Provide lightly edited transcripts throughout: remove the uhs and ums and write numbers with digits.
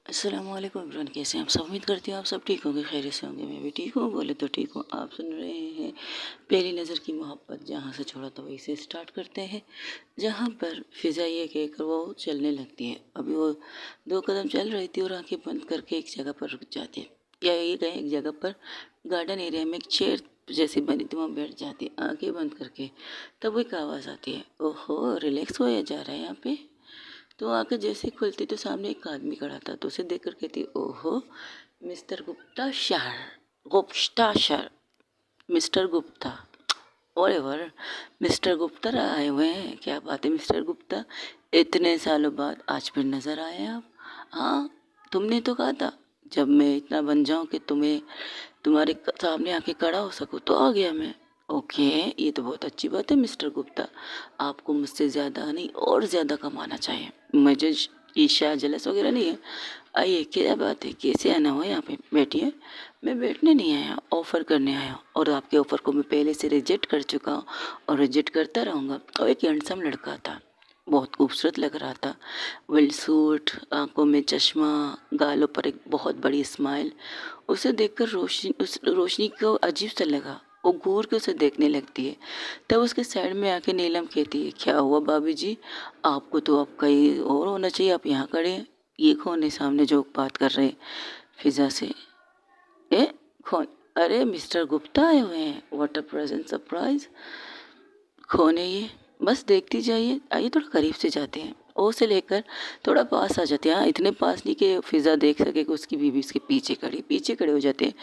अस्सलामुअलैकुम एवरीवन, कैसे हैं आप सब। उम्मीद करती हूँ आप सब ठीक होंगे, खैरियत से होंगे। मैं भी ठीक हूँ, बोले तो ठीक हूँ। आप सुन रहे हैं पहली नज़र की मोहब्बत। जहाँ से छोड़ा था वहीं से स्टार्ट करते हैं, जहाँ पर फ़िज़ा ये कहकर वो चलने लगती है। अभी वो 2 कदम चल रही थी और आंखें बंद करके एक जगह पर रुक जाती है, या ये कहें एक जगह पर गार्डन एरिया में एक चेयर जैसी बनी थी, वहाँ बैठ जाती है आंखें बंद करके। तब वो एक आवाज़ आती है, ओहो रिलैक्स होया जा रहा है यहाँ पे। तो आँखें जैसे खुलती तो सामने एक आदमी खड़ा था, तो उसे देख कर कहती, ओहो मिस्टर गुप्ता शार, गुप्ता शार, mister Gupta. Over mister Gupta आए हुए हैं, क्या बात है मिस्टर गुप्ता, इतने सालों बाद आज फिर नज़र आए आप। हाँ, तुमने तो कहा था जब मैं इतना बन जाऊं कि तुम्हें तुम्हारे सामने आके खड़ा हो सकूं, तो आ गया मैं। ओके, ये तो बहुत अच्छी बात है मिस्टर गुप्ता, आपको मुझसे ज़्यादा नहीं और ज़्यादा कमाना चाहिए। मुझे ईर्ष्या जलस वगैरह नहीं है। आइए, क्या बात है, कैसे आना हुआ यहाँ पे, बैठिए। मैं बैठने नहीं आया, ऑफ़र करने आया हूँ, और आपके ऑफ़र को मैं पहले से रिजेक्ट कर चुका हूँ और रिजेक्ट करता रहूँगा। और एक हैंडसम लड़का था, बहुत खूबसूरत लग रहा था, वेल सूट, आंखों में चश्मा, गालों पर एक बहुत बड़ी स्माइल। उसे देखकर उस रोशनी को अजीब सा लगा, वो घूर के उसे देखने लगती है। तब उसके साइड में आके नीलम कहती है, क्या हुआ भाभी जी, आपको तो अब कहीं और होना चाहिए, आप यहाँ खड़े हैं। ये कौन है सामने जो बात कर रहे हैं फिजा से। ए कौन, अरे मिस्टर गुप्ता आए हुए हैं, व्हाट अ प्रेजेंट सरप्राइज। कौन है ये, बस देखती जाइए। आइए थोड़ा करीब से जाते हैं, ओ से लेकर थोड़ा पास आ जाते हैं। हाँ, इतने पास नहीं कि फिज़ा देख सके कि उसकी बीवी उसके पीछे खड़े हो जाते हैं।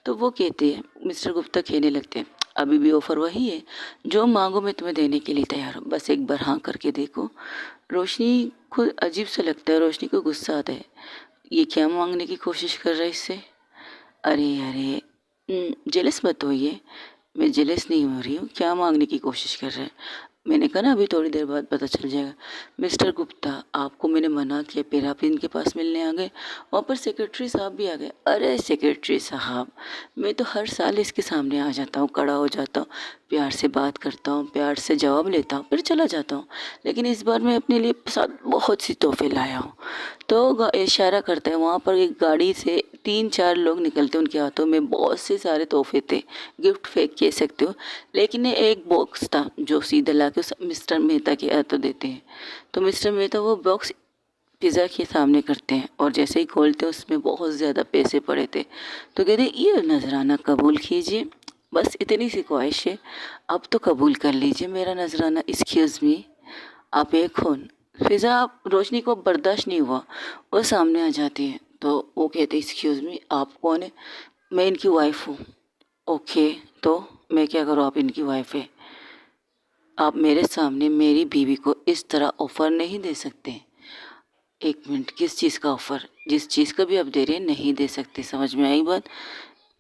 तो वो कहते हैं, मिस्टर गुप्ता कहने लगते हैं, अभी भी ऑफ़र वही है, जो मांगो मैं तुम्हें देने के लिए तैयार हूँ, बस एक बार हाँ करके देखो। रोशनी को अजीब सा लगता है, रोशनी को गुस्सा आता है, ये क्या मांगने की कोशिश कर रहा है इससे। अरे अरे, जेलस मत होइए। मैं जेलस नहीं हो रही हूँ, क्या मांगने की कोशिश कर रहे हैं। मैंने कहा ना अभी थोड़ी देर बाद पता चल जाएगा। मिस्टर गुप्ता, आपको मैंने मना किया, फिर आप इनके पास मिलने आ गए। वहाँ पर सेक्रेटरी साहब भी आ गए। अरे सेक्रेटरी साहब, मैं तो हर साल इसके सामने आ जाता हूँ, खड़ा हो जाता हूँ, प्यार से बात करता हूँ, प्यार से जवाब लेता हूँ, फिर चला जाता हूँ। लेकिन इस बार मैं अपने लिए साथ बहुत सी तोहफे लाया हूँ। तो इशारा करता है, वहाँ पर एक गाड़ी से 3-4 लोग निकलते, उनके हाथों में बहुत से सारे तोहफे थे, गिफ्ट फेंक कह सकते हो। लेकिन ये एक बॉक्स था जो सीधा ला के उस मिस्टर मेहता के हाथों देते हैं। तो मिस्टर मेहता वो बॉक्स पिज़्ज़ा के सामने करते हैं, और जैसे ही खोलते हैं उसमें बहुत ज़्यादा पैसे पड़े थे। तो कहते ये नजराना कबूल कीजिए, बस इतनी सी ख्वाहिश है, अब तो कबूल कर लीजिए मेरा नजराना। एक्सक्यूज़ मी, आप एक खून। फिज़ा रोशनी को बर्दाश्त नहीं हुआ, वो सामने आ जाती है। तो वो कहते एक्सक्यूज़ मी, आप कौन है। मैं इनकी वाइफ हूँ। ओके, तो मैं क्या करूँ, आप इनकी वाइफ है, आप मेरे सामने मेरी बीवी को इस तरह ऑफ़र नहीं दे सकते। एक मिनट, किस चीज़ का ऑफ़र, जिस चीज़ का भी आप दे रहे हैं नहीं दे सकते, समझ में आई बात।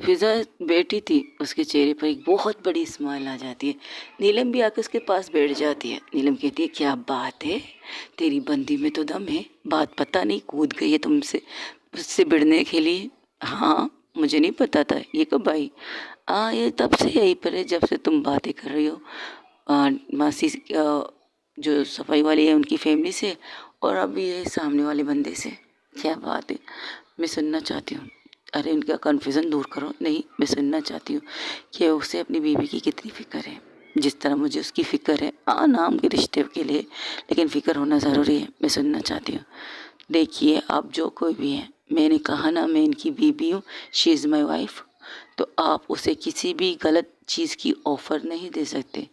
फिज़ा बैठी थी, उसके चेहरे पर एक बहुत बड़ी स्माइल आ जाती है। नीलम भी आकर उसके पास बैठ जाती है। नीलम कहती है, क्या बात है, तेरी बंदी में तो दम है, बात पता नहीं कूद गई है तुमसे उससे भिड़ने के लिए। हाँ, मुझे नहीं पता था, ये कब आई। हाँ, ये तब से यहीं पर है जब से तुम बातें कर रही हो, मासी जो सफाई वाली है उनकी फैमिली से, और अभी ये सामने वाले बंदे से। क्या बात है, मैं सुनना चाहती हूँ। अरे उनका कन्फ्यूज़न दूर करो। नहीं, मैं सुनना चाहती हूँ कि उसे अपनी बीवी की कितनी फ़िक्र है, जिस तरह मुझे उसकी फ़िक्र है। हाँ, नाम के रिश्ते के लिए, लेकिन फ़िक्र होना ज़रूरी है। मैं सुनना चाहती हूँ। देखिए, आप जो कोई भी हैं, मैंने कहा ना मैं इनकी बीवी हूँ, शी इज़ माई वाइफ। तो आप उसे किसी भी गलत चीज़ की ऑफ़र नहीं दे सकते।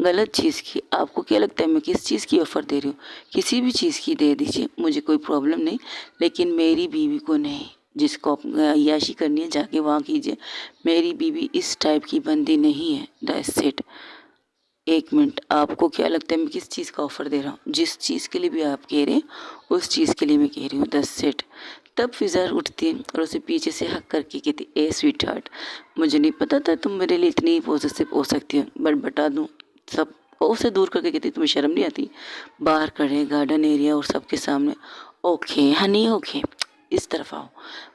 गलत चीज़ की, आपको क्या लगता है मैं किस चीज़ की ऑफ़र दे रही हूँ, किसी भी चीज़ की दे दीजिए, मुझे कोई प्रॉब्लम नहीं, लेकिन मेरी बीवी को नहीं। जिसको आप अय्याशी करनी है जाके वहाँ कीजिए, मेरी बीवी इस टाइप की बंदी नहीं है, दैट्स इट। एक मिनट, आपको क्या लगता है मैं किस चीज़ का ऑफ़र दे रहा हूँ, जिस चीज़ के लिए भी आप कह रहे हैं उस चीज़ के लिए मैं कह रही हूँ, दैट्स इट। तब फिज़ा उठती है और उसे पीछे से हक करके कहती, ए स्वीट हार्ट, मुझे नहीं पता था तुम मेरे लिए इतनी पॉजिटिव हो सकती हो, बट बता दूँ सब। और उसे दूर करके कहती, तुम्हें शर्म नहीं आती, बाहर खड़े गार्डन एरिया और सबके सामने। ओके हनी, ओके, इस तरफ आओ।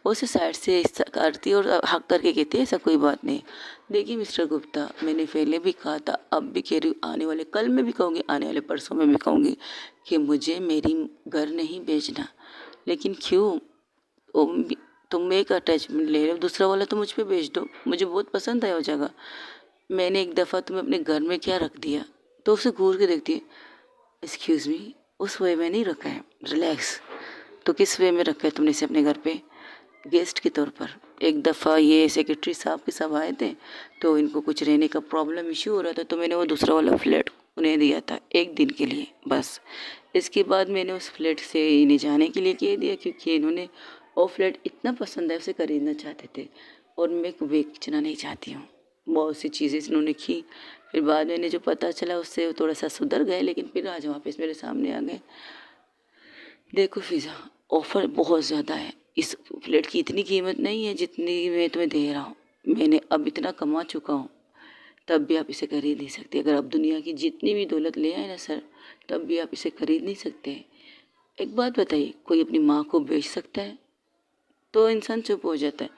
वो उसे साइड से करती और हक करके कहती है, ऐसा कोई बात नहीं। देखिए मिस्टर गुप्ता, मैंने पहले भी कहा था, अब भी कह रही हूँ, आने वाले कल में भी कहूँगी, आने वाले परसों में भी कहूँगी कि मुझे मेरी घर नहीं बेचना। लेकिन क्यों, तुम एक अटैचमेंट ले रहे हो, दूसरा वाला तो मुझ पे भेज दो, मुझे बहुत पसंद है वो जगह। मैंने एक दफ़ा तुम्हें अपने घर में क्या रख दिया, तो उसे घूर के देखती है, एक्सक्यूज़ मी, उस वे में नहीं रखा है, रिलैक्स। तो किस वे में रखा है तुमने इसे अपने घर पे? गेस्ट के तौर पर। एक दफ़ा ये सेक्रेटरी साहब के सब आए थे, तो इनको कुछ रहने का प्रॉब्लम इश्यू हो रहा था, तो मैंने वो दूसरा वाला फ्लैट उन्हें दिया था एक दिन के लिए बस। इसके बाद मैंने उस फ्लैट से इन्हें जाने के लिए कह दिया, क्योंकि इन्होंने वो फ्लैट इतना पसंद है, उसे खरीदना चाहते थे और मैं बेचना नहीं चाहती हूँ। बहुत सी चीज़ें इन्होंने की, फिर बाद में इन्हें जो पता चला उससे वो थोड़ा सा सुधर गए, लेकिन फिर आज वापस मेरे सामने आ गए। देखो फ़िज़ा, ऑफ़र बहुत ज़्यादा है, इस फ्लैट की इतनी कीमत नहीं है जितनी मैं तुम्हें दे रहा हूँ। मैंने अब इतना कमा चुका हूँ, तब भी आप इसे खरीद नहीं सकते। अगर आप दुनिया की जितनी भी दौलत ले आए ना सर, तब भी आप इसे खरीद नहीं सकते। एक बात बताइए, कोई अपनी माँ को बेच सकता है? तो इंसान चुप हो जाता है।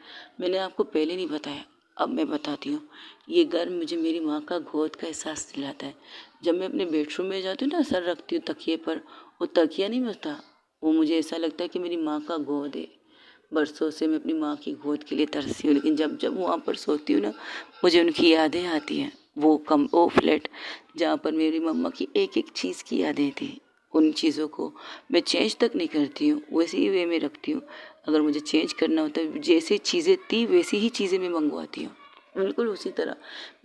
मैंने आपको पहले नहीं बताया, अब मैं बताती हूँ। ये घर मुझे मेरी माँ का गोद का एहसास दिलाता है। जब मैं अपने बेडरूम में जाती हूँ ना, सर रखती हूँ तकिए पर, वो तकिया नहीं मिलता, वो मुझे ऐसा लगता है कि मेरी माँ का गोद है। बरसों से मैं अपनी माँ की गोद के लिए तरसी हूँ, लेकिन जब जब वहाँ पर सोती हूँ ना, मुझे उनकी यादें आती हैं। वो फ्लैट जहाँ पर मेरी मम्मा की एक एक चीज़ की यादें थी, उन चीज़ों को मैं चेंज तक नहीं करती हूँ, वैसे ही वे में रखती हूँ। अगर मुझे चेंज करना होता है, जैसे चीज़ें थी वैसी ही चीज़ें मैं मंगवाती हूँ, बिल्कुल उसी तरह।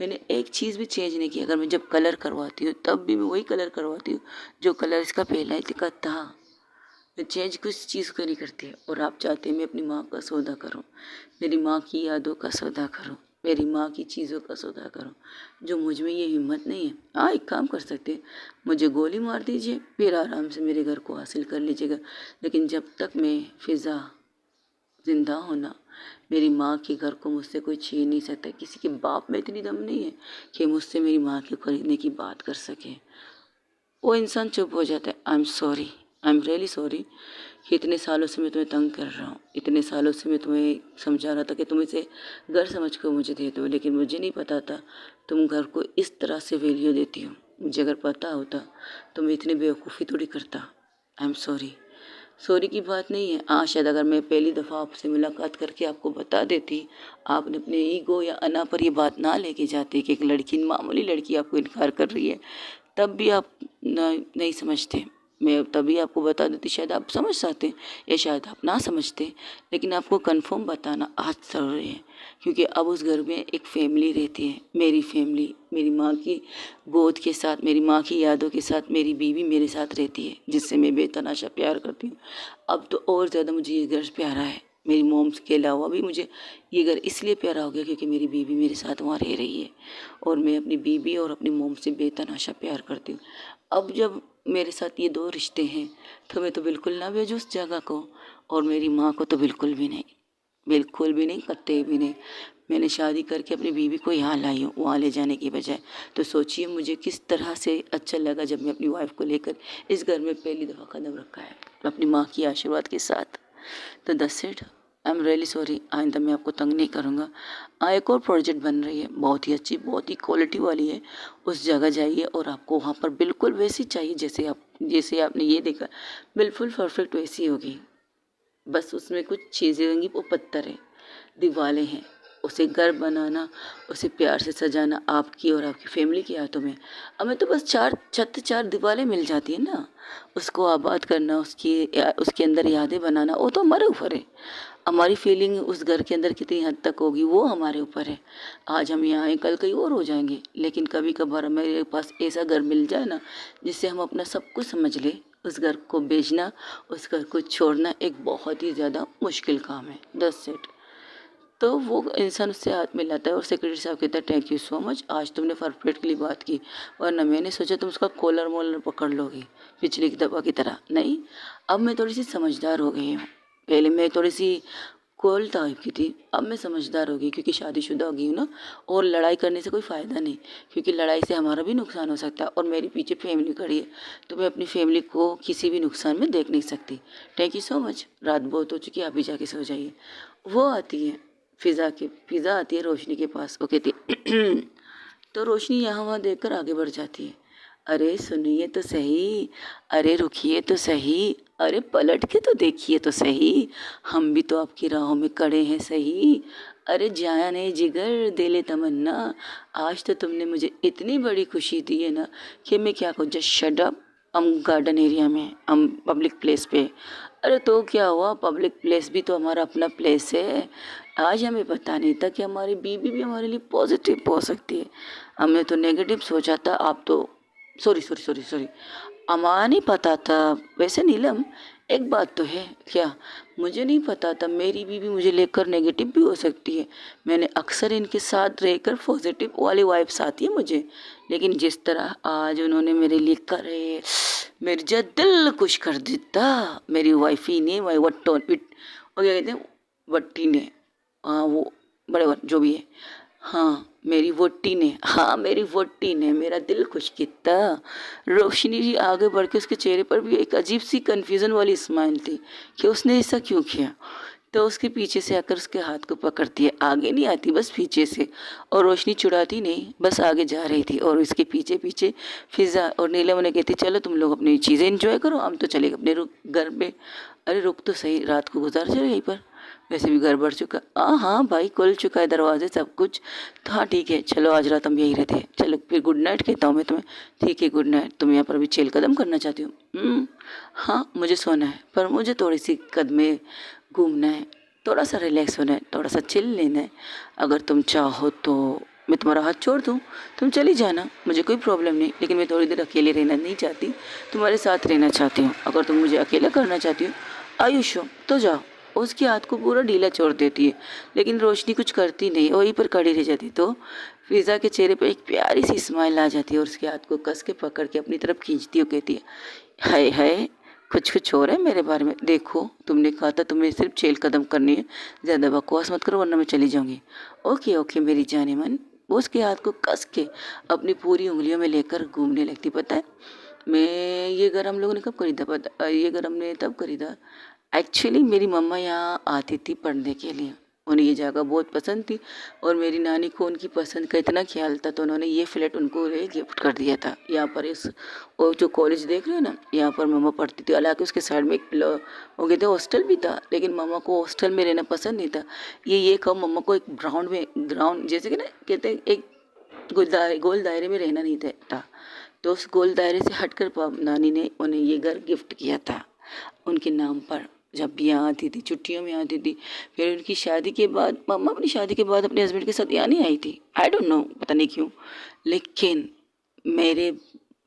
मैंने एक चीज़ भी चेंज नहीं की। अगर मैं जब कलर करवाती हूँ, तब भी मैं वही कलर करवाती हूँ जो कलर इसका पहला ही लिखा था। मैं चेंज कुछ चीज़ को नहीं करती। और आप चाहते हैं मैं अपनी माँ का सौदा करूँ, मेरी माँ की यादों का सौदा करूँ, मेरी माँ की चीज़ों का सौदा करूँ, जो मुझ में ये हिम्मत नहीं है। हाँ, एक काम कर सकते हैं, मुझे गोली मार दीजिए, फिर आराम से मेरे घर को हासिल कर लीजिएगा, लेकिन जब तक मैं फ़िज़ा ज़िंदा होना, मेरी माँ के घर को मुझसे कोई छीन नहीं सकता। किसी के बाप में इतनी दम नहीं है कि मुझसे मेरी माँ के खरीदने की बात कर सके। वो इंसान चुप हो जाता है। आई am sorry, I am really sorry कि इतने सालों से मैं तुम्हें तंग कर रहा हूँ, इतने सालों से मैं तुम्हें समझा रहा था कि तुम इसे घर समझ कर मुझे दे दो, लेकिन मुझे नहीं पता था तुम घर को इस तरह से वैल्यू देती हो। मुझे अगर पता होता तो मैं इतनी बेवकूफ़ी थोड़ी करता। आई एम सॉरी। सॉरी की बात नहीं है। हाँ, शायद अगर मैं पहली दफ़ा आपसे मुलाकात करके आपको बता देती, आपने अपने ईगो या अना पर ये बात ना लेके जाते कि एक लड़की, मामूली लड़की आपको इनकार कर रही है, तब भी आप नहीं समझते। मैं तभी आपको बता देती, शायद आप समझ सकते या शायद आप ना समझते, लेकिन आपको कंफर्म बताना आज ज़रूरी है, क्योंकि अब उस घर में एक फैमिली रहती है, मेरी फैमिली, मेरी माँ की गोद के साथ, मेरी माँ की यादों के साथ मेरी बीवी मेरे साथ रहती है, जिससे मैं बेतहाशा प्यार करती हूँ। अब तो और ज़्यादा मुझे ये घर प्यारा है। मेरी मोम्स के अलावा भी मुझे ये घर इसलिए प्यारा हो गया क्योंकि मेरी बीवी मेरे साथ वहाँ रह रही है, और मैं अपनी बीवी और अपनी मोम से बेतहाशा प्यार करती हूँ। अब जब मेरे साथ ये दो रिश्ते हैं, तो मैं तो बिल्कुल ना भेजूँ उस जगह को, और मेरी माँ को तो बिल्कुल भी नहीं, बिल्कुल भी नहीं, कतई भी नहीं। मैंने शादी करके अपनी बीवी को यहाँ लाई हूँ, वहाँ ले जाने की बजाय। तो सोचिए मुझे किस तरह से अच्छा लगा जब मैं अपनी वाइफ को लेकर इस घर में पहली दफ़ा कदम रखा है, अपनी माँ की आशीर्वाद के साथ। तो that's it. I am really sorry, आइंदा मैं आपको तंग नहीं करूँगा। एक और प्रोजेक्ट बन रही है, बहुत ही अच्छी, बहुत ही क्वालिटी वाली है। उस जगह जाइए और आपको वहाँ पर बिल्कुल वैसी चाहिए जैसे आपने ये देखा, बिल्कुल परफेक्ट वैसी होगी। बस उसमें कुछ चीज़ें होंगी, वो पत्थर है, दीवारें हैं। उसे घर बनाना, उसे प्यार से सजाना आपकी और आपकी फैमिली की हाथों में। हमें तो बस चार छत, चार दीवारें मिल जाती है ना, उसको आबाद करना, उसके अंदर यादें बनाना, वो तो हमारे ऊपर है। हमारी फीलिंग उस घर के अंदर कितनी हद तक होगी, वो हमारे ऊपर है। आज हम यहाँ हैं, कल कहीं और हो जाएंगे, लेकिन कभी कभार हमारे पास ऐसा घर मिल जाए ना, जिससे हम अपना सब कुछ समझ ले, उस घर को बेचना, उस घर को छोड़ना एक बहुत ही ज़्यादा मुश्किल काम है। That's it. तो वो इंसान उससे हाथ मिलाता है और सेक्रेटरी साहब कहता है, थैंक यू सो मच, आज तुमने परफेक्टली बात की, वरना मैंने सोचा तुम उसका कॉलर मोलर पकड़ लोगी पिछली दफ़ा की तरह। नहीं, अब मैं थोड़ी सी समझदार हो गई हूँ। पहले मैं थोड़ी सी कोल टाइप की थी, अब मैं समझदार हो गई, क्योंकि शादीशुदा हो गई हूँ ना। और लड़ाई करने से कोई फ़ायदा नहीं, क्योंकि लड़ाई से हमारा भी नुकसान हो सकता है, और मेरे पीछे फैमिली खड़ी है, तो मैं अपनी फैमिली को किसी भी नुकसान में देख नहीं सकती। थैंक यू सो मच, रात बहुत हो चुकी है, आप भी जाके सो जाइए। वो आती है फिज़ा आती है रोशनी के पास, वो कहती है तो रोशनी यहाँ वहाँ देखकर आगे बढ़ जाती है। अरे सुनिए तो सही, अरे रुकिए तो सही, अरे पलट के तो देखिए तो सही, हम भी तो आपकी राहों में खड़े हैं सही। अरे जाने जिगर दिले तमन्ना, आज तो तुमने मुझे इतनी बड़ी खुशी दी है ना कि मैं क्या कहूँ। जस्ट शट अप, हम गार्डन एरिया में, हम पब्लिक प्लेस पे। अरे तो क्या हुआ, पब्लिक प्लेस भी तो हमारा अपना प्लेस है। आज हमें पता नहीं था कि हमारी बीवी भी हमारे लिए पॉजिटिव हो सकती है। हमने तो नेगेटिव सोचा था। आप तो सॉरी सॉरी सॉरी सॉरी, अमा नहीं पता था। वैसे नीलम, एक बात तो है, क्या मुझे नहीं पता था मेरी बीवी मुझे लेकर नेगेटिव भी हो सकती है। मैंने अक्सर इनके साथ रहकर पॉजिटिव वाली वाइब्स आती है मुझे, लेकिन जिस तरह आज उन्होंने मेरे लिए करे, मेरे जो दिल खुश कर देता। मेरी वाइफी ने, वाई वट्टो वो क्या कहते हैं, वट्टी ने, हाँ वो बड़े जो भी है, हाँ मेरी वोटी ने, हाँ मेरी वोटी ने मेरा दिल खुश किया। रोशनी जी आगे बढ़ के उसके चेहरे पर भी एक अजीब सी कन्फ्यूज़न वाली स्माइल थी कि उसने ऐसा क्यों किया। तो उसके पीछे से आकर उसके हाथ को पकड़ती है, आगे नहीं आती बस पीछे से, और रोशनी चुड़ाती नहीं, बस आगे जा रही थी। और इसके पीछे पीछे फिज़ा और नीलम उन्हें कहती, चलो तुम लोग अपनी चीज़ें एंजॉय करो, हम तो चले अपने घर पे। अरे रुक तो सही, रात को गुजार चलो यहीं पर, वैसे भी घर बढ़ चुका। हाँ हाँ भाई, खुल चुका है दरवाजे सब कुछ। तो हाँ ठीक है, चलो आज रात हम यहीं रहते हैं। चलो फिर गुड नाइट कहता हूँ मैं तुम्हें। ठीक है गुड नाइट। तुम यहाँ पर अभी चेल कदम करना चाहती हो? हाँ मुझे सोना है, पर मुझे थोड़ी सी कदमें घूमना है, थोड़ा सा रिलैक्स होना है, थोड़ा सा चिल लेना है। अगर तुम चाहो तो मैं तुम्हारा हाथ छोड़ दूँ, तुम चली जाना, मुझे कोई प्रॉब्लम नहीं। लेकिन मैं थोड़ी देर अकेले रहना नहीं चाहती, तुम्हारे साथ रहना चाहती हूँ। अगर तुम मुझे अकेला करना चाहती हो आयुष हो तो जाओ। उसके हाथ को पूरा ढीला छोड़ देती है, लेकिन रोशनी कुछ करती नहीं, वहीं पर खड़ी रह जाती। तो फिज़ा के चेहरे पर एक प्यारी सी स्माइल आ जाती है और उसके हाथ को कस के पकड़ के अपनी तरफ खींचती है और कहती है, हाय हाय कुछ कुछ हो रहा है मेरे बारे में। देखो तुमने कहा था तुम्हें सिर्फ चेल कदम करनी है, ज़्यादा बकवास मत करो वरना मैं चली जाऊंगी। ओके ओके मेरी जाने मन। वो उसके हाथ को कस के अपनी पूरी उंगलियों में लेकर घूमने लगती। पता है मैं ये घर हम लोगों ने कब खरीदा, पता ये घर हमने तब खरीदा, एक्चुअली मेरी मम्मा यहाँ आती थी पढ़ने के लिए, उन्हें ये जगह बहुत पसंद थी और मेरी नानी को उनकी पसंद का इतना ख्याल था, तो उन्होंने ये फ्लैट उनको गिफ्ट कर दिया था। यहाँ पर इस वो जो कॉलेज देख रहे हो ना, यहाँ पर मम्मा पढ़ती थी। हालांकि उसके साइड में एक वो कहते हॉस्टल भी था, लेकिन मम्मा को हॉस्टल में रहना पसंद नहीं था। ये कहो मम्मा को एक ग्राउंड जैसे कि ना कहते हैं एक गोल दायरे में रहना नहीं था। तो उस गोल दायरे से हटकर नानी ने उन्हें ये घर गिफ्ट किया था उनके नाम पर। जब भी यहाँ आती थी, छुट्टियों में आती थी। फिर उनकी शादी के बाद, मम्मा अपनी शादी के बाद अपने हस्बैंड के साथ यहाँ नहीं आई थी, आई डोंट नो पता नहीं क्यों। लेकिन मेरे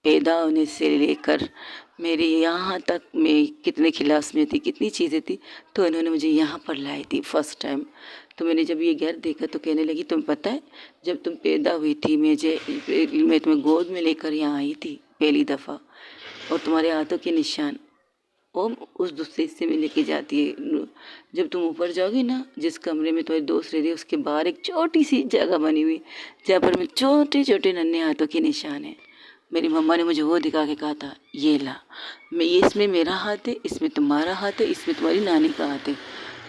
पैदा होने से लेकर मेरे यहाँ तक मैं कितने खिलास में थी, कितनी चीज़ें थी, तो इन्होंने मुझे यहाँ पर लाई थी फर्स्ट टाइम। तो मैंने जब ये घर देखा तो कहने लगी, तुम्हें पता है जब तुम पैदा हुई थी मैं तुम्हें गोद में लेकर यहाँ आई थी पहली दफ़ा, और तुम्हारे हाथों के निशान वो उस दूसरे हिस्से में लेके जाती है। जब तुम ऊपर जाओगी ना, जिस कमरे में तुम्हारी दोस्त रहती है उसके बाहर एक छोटी सी जगह बनी हुई, जहाँ पर मैं छोटे छोटे नन्हे हाथों के निशान हैं। मेरी मम्मा ने मुझे वो दिखा के कहा था, ये ला, मैं ये इसमें मेरा हाथ है, इसमें तुम्हारा हाथ है, इसमें तुम्हारी नानी का हाथ है।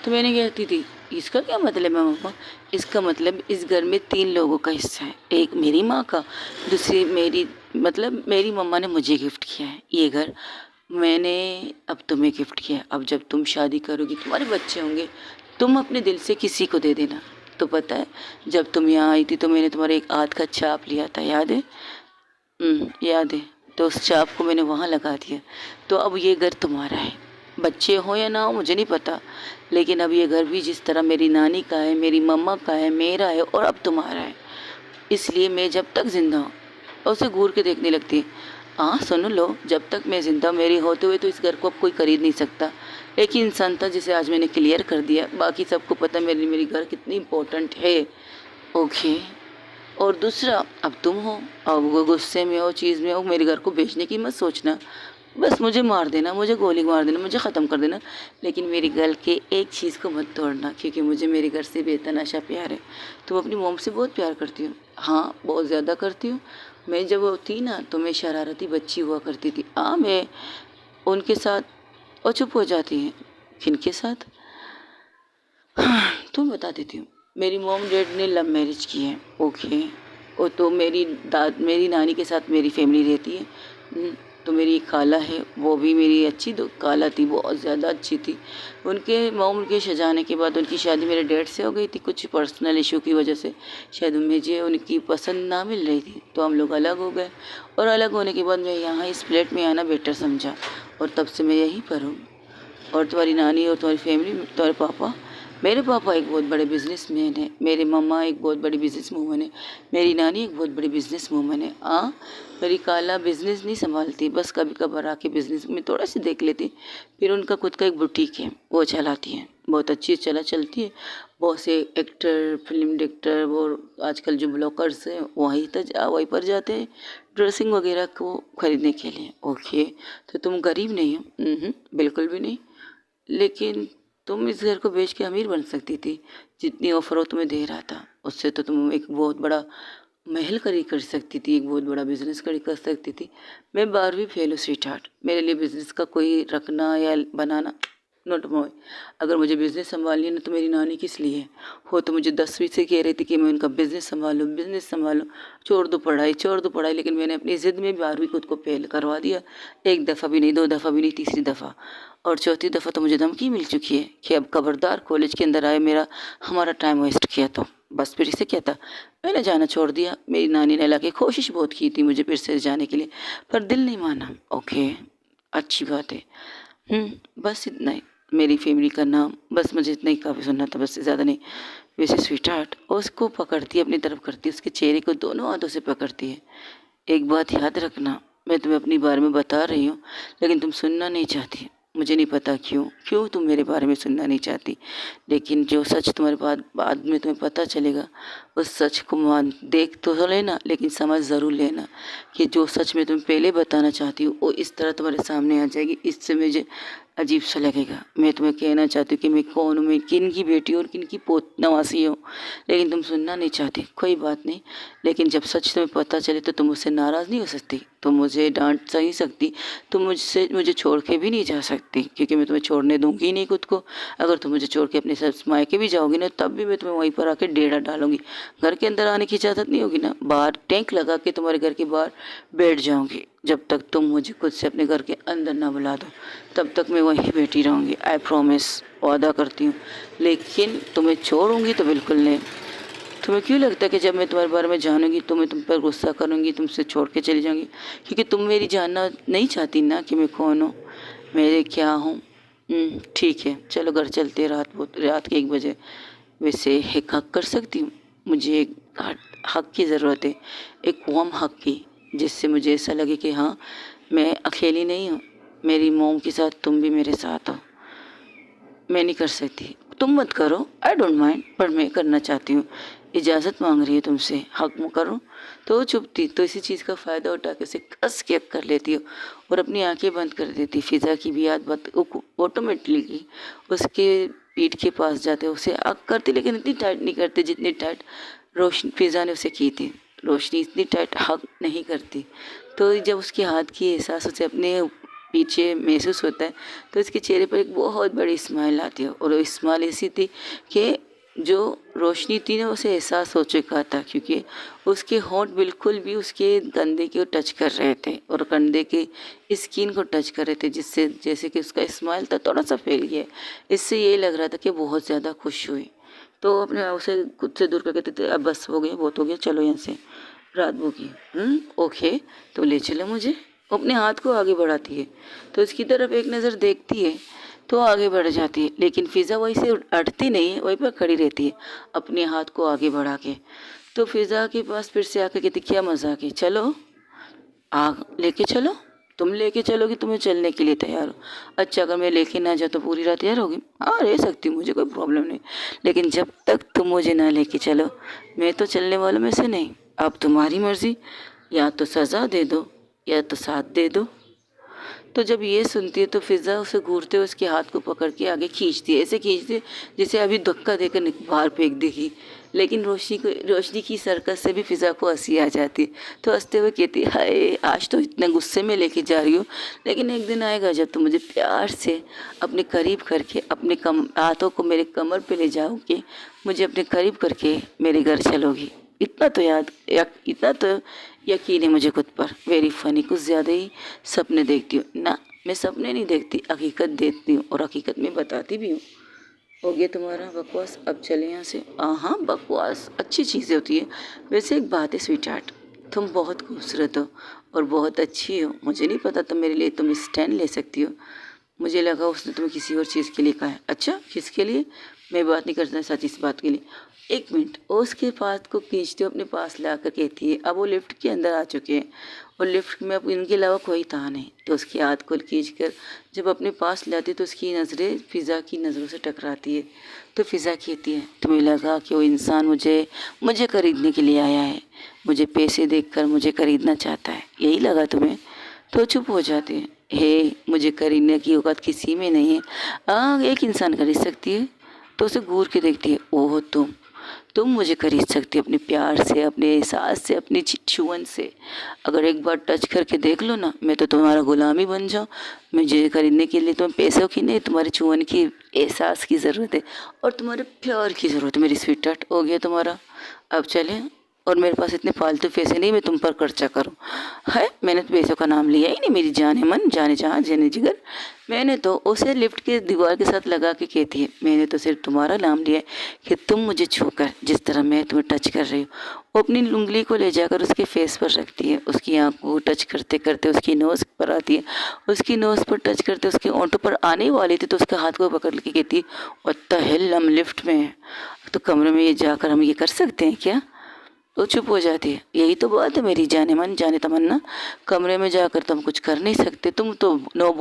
तो मैंने कहती थी इसका क्या मतलब है मम्मा? इसका मतलब इस घर में 3 लोगों का हिस्सा है, एक मेरी माँ का, दूसरी मेरी, मतलब मेरी मम्मा ने मुझे गिफ्ट किया है ये घर, मैंने अब तुम्हें गिफ्ट किया। अब जब तुम शादी करोगी, तुम्हारे बच्चे होंगे, तुम अपने दिल से किसी को दे देना। तो पता है जब तुम यहाँ आई थी तो मैंने तुम्हारे एक हाथ का छाप लिया था, याद है? याद है। तो उस छाप को मैंने वहाँ लगा दिया। तो अब ये घर तुम्हारा है, बच्चे हो या ना हो मुझे नहीं पता, लेकिन अब ये घर भी जिस तरह मेरी नानी का है, मेरी मम्मा का है, मेरा है और अब तुम्हारा है। इसलिए मैं जब तक जिंदा हूँ, और उसे घूर के देखने लगती है, हाँ सुन लो, जब तक मैं जिंदा, मेरे होते हुए तो इस घर को अब कोई खरीद नहीं सकता। एक ही इंसान था जिसे आज मैंने क्लियर कर दिया, बाकी सबको पता मेरी घर कितनी इम्पोर्टेंट है। ओके। और दूसरा, अब तुम हो, अब वो गुस्से में हो, चीज़ में हो, मेरे घर को बेचने की मत सोचना, बस मुझे मार देना, मुझे गोली मार देना, मुझे ख़त्म कर देना, लेकिन मेरी घर के एक चीज़ को मत तोड़ना, क्योंकि मुझे मेरे घर से बेतहाशा प्यार है। तुम अपनी मोम से बहुत प्यार करती हो? हाँ बहुत ज़्यादा करती हूँ। मैं जब वो थी ना तो मैं शरारती बच्ची हुआ करती थी। हाँ मैं उनके साथ, और चुप हो जाती है, किनके साथ? हाँ तुम बता देती हूँ, मेरी मोम डैड ने लव मैरिज की है। ओके। वो तो मेरी नानी के साथ मेरी फैमिली रहती है। तो मेरी एक खाला है, वो भी मेरी अच्छी दो खाला थी, बहुत ज़्यादा अच्छी थी। उनके मामूल के जाने के बाद उनकी शादी मेरे डैड से हो गई थी, कुछ पर्सनल इशू की वजह से। शायद मुझे उनकी पसंद ना मिल रही थी, तो हम लोग अलग हो गए। और अलग होने के बाद मैं यहाँ इस फ्लैट में आना बेटर समझा, और तब से मैं यहीं पर हूँ। और तुम्हारी नानी और तुम्हारी फैमिली, तुम्हारे पापा, मेरे पापा एक बहुत बड़े बिजनेसमैन है, मेरी मम्मा एक बहुत बड़ी बिजनेस वूमन है, मेरी नानी एक बहुत बड़ी बिजनेस वूमन है। हाँ, मेरी खाला बिजनेस नहीं संभालती, बस कभी कभार आके बिजनेस में थोड़ा सी देख लेती। फिर उनका खुद का एक बुटीक है, वो चलाती है, बहुत अच्छी चलती है। बहुत से एक्टर, फिल्म डायरेक्टर, वो आजकल जो ब्लॉगर्स हैं वहीं पर जाते हैं ड्रेसिंग वगैरह को खरीदने के लिए। ओके, तो तुम गरीब नहीं हो? बिल्कुल भी नहीं। लेकिन तुम इस घर को बेच के अमीर बन सकती थी। जितनी ऑफर वो तुम्हें दे रहा था, उससे तो तुम एक बहुत बड़ा महल खड़ी कर सकती थी, एक बहुत बड़ा बिजनेस खड़ी कर सकती थी। मैं 12वीं फेल हूँ स्वीट हार्ट, मेरे लिए बिजनेस का कोई रखना या बनाना नॉट मोय। अगर मुझे बिजनेस संभालनी है ना, तो मेरी नानी किस लिए है? वो तो मुझे 10वीं से कह रही थी कि मैं उनका बिजनेस संभालूँ, छोड़ दो पढ़ाई। लेकिन मैंने अपनी ज़िद में 12वीं खुद को फेल करवा दिया। एक दफ़ा भी नहीं, 2 दफ़ा भी नहीं, तीसरी दफ़ा। और चौथी दफ़ा तो मुझे धमकी मिल चुकी है कि अब खबरदार कॉलेज के अंदर आए, हमारा टाइम वेस्ट किया तो। बस फिर इसे क्या था, मैंने जाना छोड़ दिया। मेरी नानी ने लाके कोशिश बहुत की थी मुझे फिर से जाने के लिए, पर दिल नहीं माना। ओके, अच्छी बात है। बस इतना ही मेरी फैमिली का नाम, बस मुझे इतना ही काफ़ी सुनना था, बस से ज़्यादा नहीं। वैसे स्वीट हार्ट उसको पकड़ती है, अपनी तरफ करती है, उसके चेहरे को दोनों हाथों से पकड़ती है। एक बात याद रखना, मैं तुम्हें अपने बारे में बता रही हूँ, लेकिन तुम सुनना नहीं चाहती। मुझे नहीं पता क्यों तुम मेरे बारे में सुनना नहीं चाहती। लेकिन जो सच तुम्हारे बाद में तुम्हें पता चलेगा, उस सच को मान देख तो लेना, लेकिन समझ ज़रूर लेना कि जो सच मैं तुम्हें पहले बताना चाहती हूँ वो इस तरह तुम्हारे सामने आ जाएगी। इससे मुझे अजीब सा लगेगा। मैं तुम्हें कहना चाहती हूँ कि मैं कौन हूँ, मैं किन की बेटी और किन की पोत नवासी हूँ, लेकिन तुम सुनना नहीं चाहती। कोई बात नहीं, लेकिन जब सच तुम्हें पता चले तो तुम मुझसे नाराज़ नहीं हो सकती, तुम मुझे डांट नहीं सकती, तुम मुझे छोड़ के भी नहीं जा सकती, क्योंकि मैं तुम्हें छोड़ने दूंगी ही नहीं खुद को। अगर तुम मुझे छोड़ के अपने सस मायके भी जाओगी ना, तब भी मैं तुम्हें वहीं पर आके डेरा डालूंगी। घर के अंदर आने की इजाज़त नहीं होगी ना, बाहर टैंक लगा के तुम्हारे घर के बाहर बैठ जाऊंगी। जब तक तुम मुझे खुद से अपने घर के अंदर ना बुला दो, तब तक मैं वहीं बैठी रहूँगी। आई प्रॉमिस, वादा करती हूँ। लेकिन तुम्हें छोड़ूंगी तो बिल्कुल नहीं। तुम्हें क्यों लगता है कि जब मैं तुम्हारे बारे में जानूंगी तो मैं तुम पर गुस्सा करूंगी, तुमसे छोड़ के चली जाऊंगी? क्योंकि तुम मेरी जानना नहीं चाहती ना कि मैं कौन हूँ, मेरे क्या हूँ। ठीक है, चलो घर चलते हैं, रात के 1 बजे। वैसे एक हक कर सकती हूँ? मुझे एक हक की ज़रूरत है, एक वार्म हक की, जिससे मुझे ऐसा लगे कि हाँ, मैं अकेली नहीं हूँ, मेरी मोम के साथ तुम भी मेरे साथ हो। मैं नहीं कर सकती, तुम मत करो, आई डोंट माइंड, पर मैं करना चाहती हूँ। इजाज़त मांग रही है तुमसे, हक में करो। तो वो चुप थी, तो इसी चीज़ का फ़ायदा उठा के उसे कस के हक कर लेती हो और अपनी आंखें बंद कर देती। फिज़ा की भी याद बात ऑटोमेटिकली उसके पीठ के पास जाते उसे हक करती, लेकिन इतनी टाइट नहीं करती जितनी टाइट रोशनी फिज़ा ने उसे की थी। रोशनी इतनी टाइट हक नहीं करती। तो जब उसके हाथ की एहसास उसे अपने पीछे महसूस होता है, तो इसके चेहरे पर एक बहुत बड़ी स्माइल आती है, और वो स्माइल ऐसी थी कि जो रोशनी थी ना, उसे एहसास हो चुका था, क्योंकि उसके होंठ बिल्कुल भी उसके कंधे को टच कर रहे थे और कंधे के स्किन को टच कर रहे थे, जिससे जैसे कि उसका स्माइल था थोड़ा सा फैल गया। इससे ये लग रहा था कि बहुत ज़्यादा खुश हुई। तो अपने उसे खुद से दूर करके कहते थे, अब बस हो गया, बहुत हो गया, चलो यहाँ से, रात भोगी। ओके, तो ले चलो मुझे। वो अपने हाथ को आगे बढ़ाती है, तो उसकी तरफ एक नज़र देखती है तो आगे बढ़ जाती है, लेकिन फिज़ा वहीं से हटती नहीं है, वहीं पर खड़ी रहती है अपने हाथ को आगे बढ़ा के। तो फिज़ा के पास फिर से आकर कहती, क्या मजाक है, चलो लेके चलो, तुम लेके चलोगी तो मैं चलने के लिए तैयार हूँ। अच्छा, अगर मैं लेके ना जाऊँ तो पूरी रात तैयार होगी? हाँ, रह सकती हूँ, मुझे कोई प्रॉब्लम नहीं, लेकिन जब तक तुम मुझे ना लेके चलो, मैं तो चलने वालों में से नहीं। अब तुम्हारी मर्जी, या तो सज़ा दे दो या तो साथ दे दो। तो जब ये सुनती है तो फिज़ा उसे घूरते हुए उसके हाथ को पकड़ के आगे खींचती है, ऐसे खींचती है जैसे अभी धक्का देकर बाहर फेंक देगी। लेकिन रोशनी की सरकस से भी फिज़ा को हंसी आ जाती है, तो हंसते हुए कहती है, हाय, आज तो इतने गुस्से में लेके जा रही हूँ, लेकिन एक दिन आएगा जब तुम मुझे प्यार से अपने करीब करके अपने हाथों को मेरे कमर पे ले जाओगे, मुझे अपने करीब करके मेरे घर चलोगी। इतना तो इतना तो यकीन है मुझे खुद पर। वेरी फनी, कुछ ज़्यादा ही सपने देखती हूँ ना। मैं सपने नहीं देखती, हकीकत देखती हूँ और हकीकत में बताती भी हूँ। हो गया तुम्हारा बकवास, अब चले यहाँ से। हाँ, बकवास अच्छी चीज़ें होती है। वैसे एक बात है स्वीट हार्ट, तुम बहुत खूबसूरत हो और बहुत अच्छी हो। मुझे नहीं पता तुम मेरे लिए तुम स्टैंड ले सकती हो। मुझे लगा उसने तुम्हें किसी और चीज़ के लिए कहा है। अच्छा, किसके लिए? मैं बात नहीं करता सच इस बात के लिए। एक मिनट, वो उसके पास को खींचते हुए अपने पास ला कर कहती है। अब वो लिफ्ट के अंदर आ चुके हैं और लिफ्ट में अब इनके अलावा कोई था नहीं। तो उसकी हाथ को खींच कर जब अपने पास लाती तो उसकी नज़रें फ़िज़ा की नज़रों से टकराती है। तो फ़िज़ा कहती है, तुम्हें लगा कि वो इंसान मुझे खरीदने के लिए आया है, मुझे पैसे देकर मुझे खरीदना चाहता है, यही लगा तुम्हें? तो चुप हो जाते हैं। हे, मुझे खरीदने की औकात किसी में नहीं है। हाँ, एक इंसान खरीद सकती है। तो उसे घूर के देखती है। ओह, तुम मुझे खरीद सकती हो अपने प्यार से, अपने एहसास से, अपनी छुअन से। अगर एक बार टच करके देख लो ना, मैं तो तुम्हारा गुलाम ही बन जाऊँ। मुझे खरीदने के लिए तुम्हें पैसों की नहीं, तुम्हारे छुअन की, एहसास की ज़रूरत है और तुम्हारे प्यार की ज़रूरत है। मेरी स्वीट हार्ट, हो गया तुम्हारा। अब चलें। और मेरे पास इतने फालतू पैसे नहीं मैं तुम पर खर्चा करूं। है, मैंने तो पैसों का नाम लिया ही नहीं। मेरी जाने मन, जाने जहाँ, जाने जिगर। मैंने तो उसे लिफ्ट के दीवार के साथ लगा के कहती है, मैंने तो सिर्फ तुम्हारा नाम लिया है कि तुम मुझे छूकर जिस तरह मैं तुम्हें टच कर रही हूँ। वो अपनी उंगली को ले जाकर उसके फेस पर रखती है, उसकी आँख को टच करते करते उसकी नोज़ पर आती है, उसकी नोज़ पर टच करते उसके ओंठों पर आने वाली थी तो उसके हाथ को पकड़ के कहती, व्हाट द हेल, हम लिफ्ट में हैं, तो कमरे में ये जाकर हम ये कर सकते हैं क्या? तो चुप हो जाती है। यही तो बात है मेरी जाने मन, जाने तमन्ना। कमरे में जाकर तुम कुछ कर नहीं सकते। तुम तो नो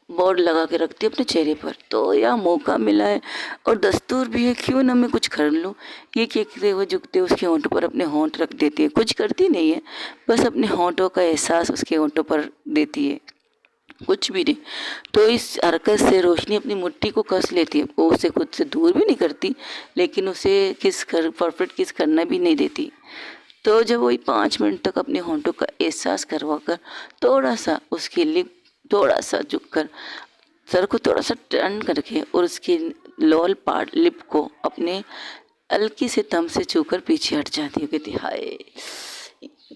बोर्ड लगा के रखती है अपने चेहरे पर। तो यह मौका मिला है और दस्तूर भी है, क्यों ना मैं कुछ कर लूँ। ये कहते हुए झुकते उसके होंठों पर अपने होंठ रख देती है। कुछ करती नहीं है, बस अपने होंठों का एहसास उसके होंठों पर देती है, कुछ भी नहीं। तो इस हरकत से रोशनी अपनी मुट्ठी को कस लेती है। वो उसे खुद से दूर भी नहीं करती, लेकिन उसे परफेक्ट किस करना भी नहीं देती। तो जब वही 5 मिनट तक अपने होंठों का एहसास करवा कर थोड़ा सा उसकी लिप थोड़ा सा झुक कर सर को थोड़ा सा टर्न करके और उसकी लोअर पार्ट लिप को अपने हल्की से थंब से छूकर पीछे हट जाती है। कहती, हाय।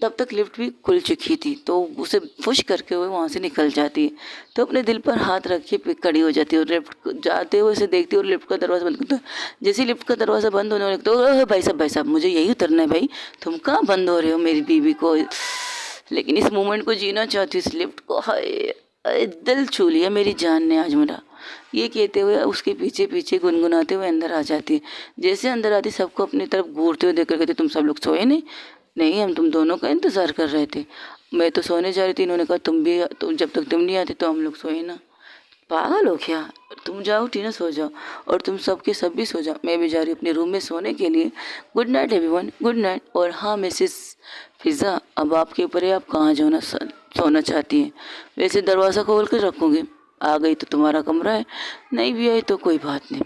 तब तक लिफ्ट भी खुल चुकी थी तो उसे फुश करके हुए वहाँ से निकल जाती है। तो अपने दिल पर हाथ रख के खड़ी हो जाती है और लिफ्ट जाते हुए उसे देखती है और लिफ्ट का दरवाज़ा बंद करता है। जैसे लिफ्ट का दरवाज़ा बंद होने लगता है, तो भाई साहब मुझे यही उतरना है भाई, तुम कहाँ बंद हो रहे हो मेरी बीवी को। लेकिन इस मोमेंट को जीना चाहती हूँ, इस लिफ्ट को। हाय, दिल छू लिया मेरी जान ने आज मेरा। ये कहते हुए उसके पीछे पीछे गुनगुनाते हुए अंदर आ जाती है। जैसे अंदर आती सबको अपनी तरफ घूरते हुए देखकर कहती, तुम सब लोग सोए नहीं? नहीं, हम तुम दोनों का इंतज़ार कर रहे थे। मैं तो सोने जा रही थी, इन्होंने कहा तुम जब तक तुम नहीं आते तो हम लोग सोए ना। पागल हो क्या? तुम जाओ टीना, सो जाओ और तुम सब के सब भी सो जाओ। मैं भी जा रही हूँ अपने रूम में सोने के लिए। Good night everyone, good night. और हाँ मिसेस फिज़ा, अब आपके ऊपर है, आप कहाँ सोना चाहती हैं। वैसे दरवाज़ा खोल कर रखूँगी, आ गई तो तुम्हारा कमरा है, नहीं भी आई तो कोई बात नहीं।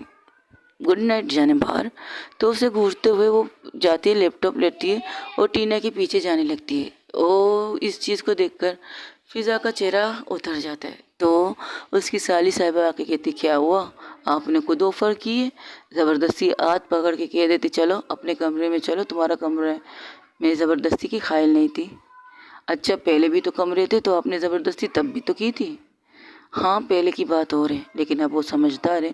गुड नाइट जाने बाहर। तो उसे घूरते हुए वो जाती है, लैपटॉप लेती है और टीना के पीछे जाने लगती है। ओ, इस चीज़ को देखकर फिज़ा का चेहरा उतर जाता है। तो उसकी साली साहिबा आके कहती, क्या हुआ, आपने खुद ऑफ़र की है? ज़बरदस्ती हाथ पकड़ के कह देती, चलो अपने कमरे में चलो, तुम्हारा कमरा है। मैं ज़बरदस्ती की ख़ाइल नहीं थी। अच्छा, पहले भी तो कमरे थे तो आपने ज़बरदस्ती तब भी तो की थी। हाँ, पहले की बात और है, लेकिन अब वो समझदार है,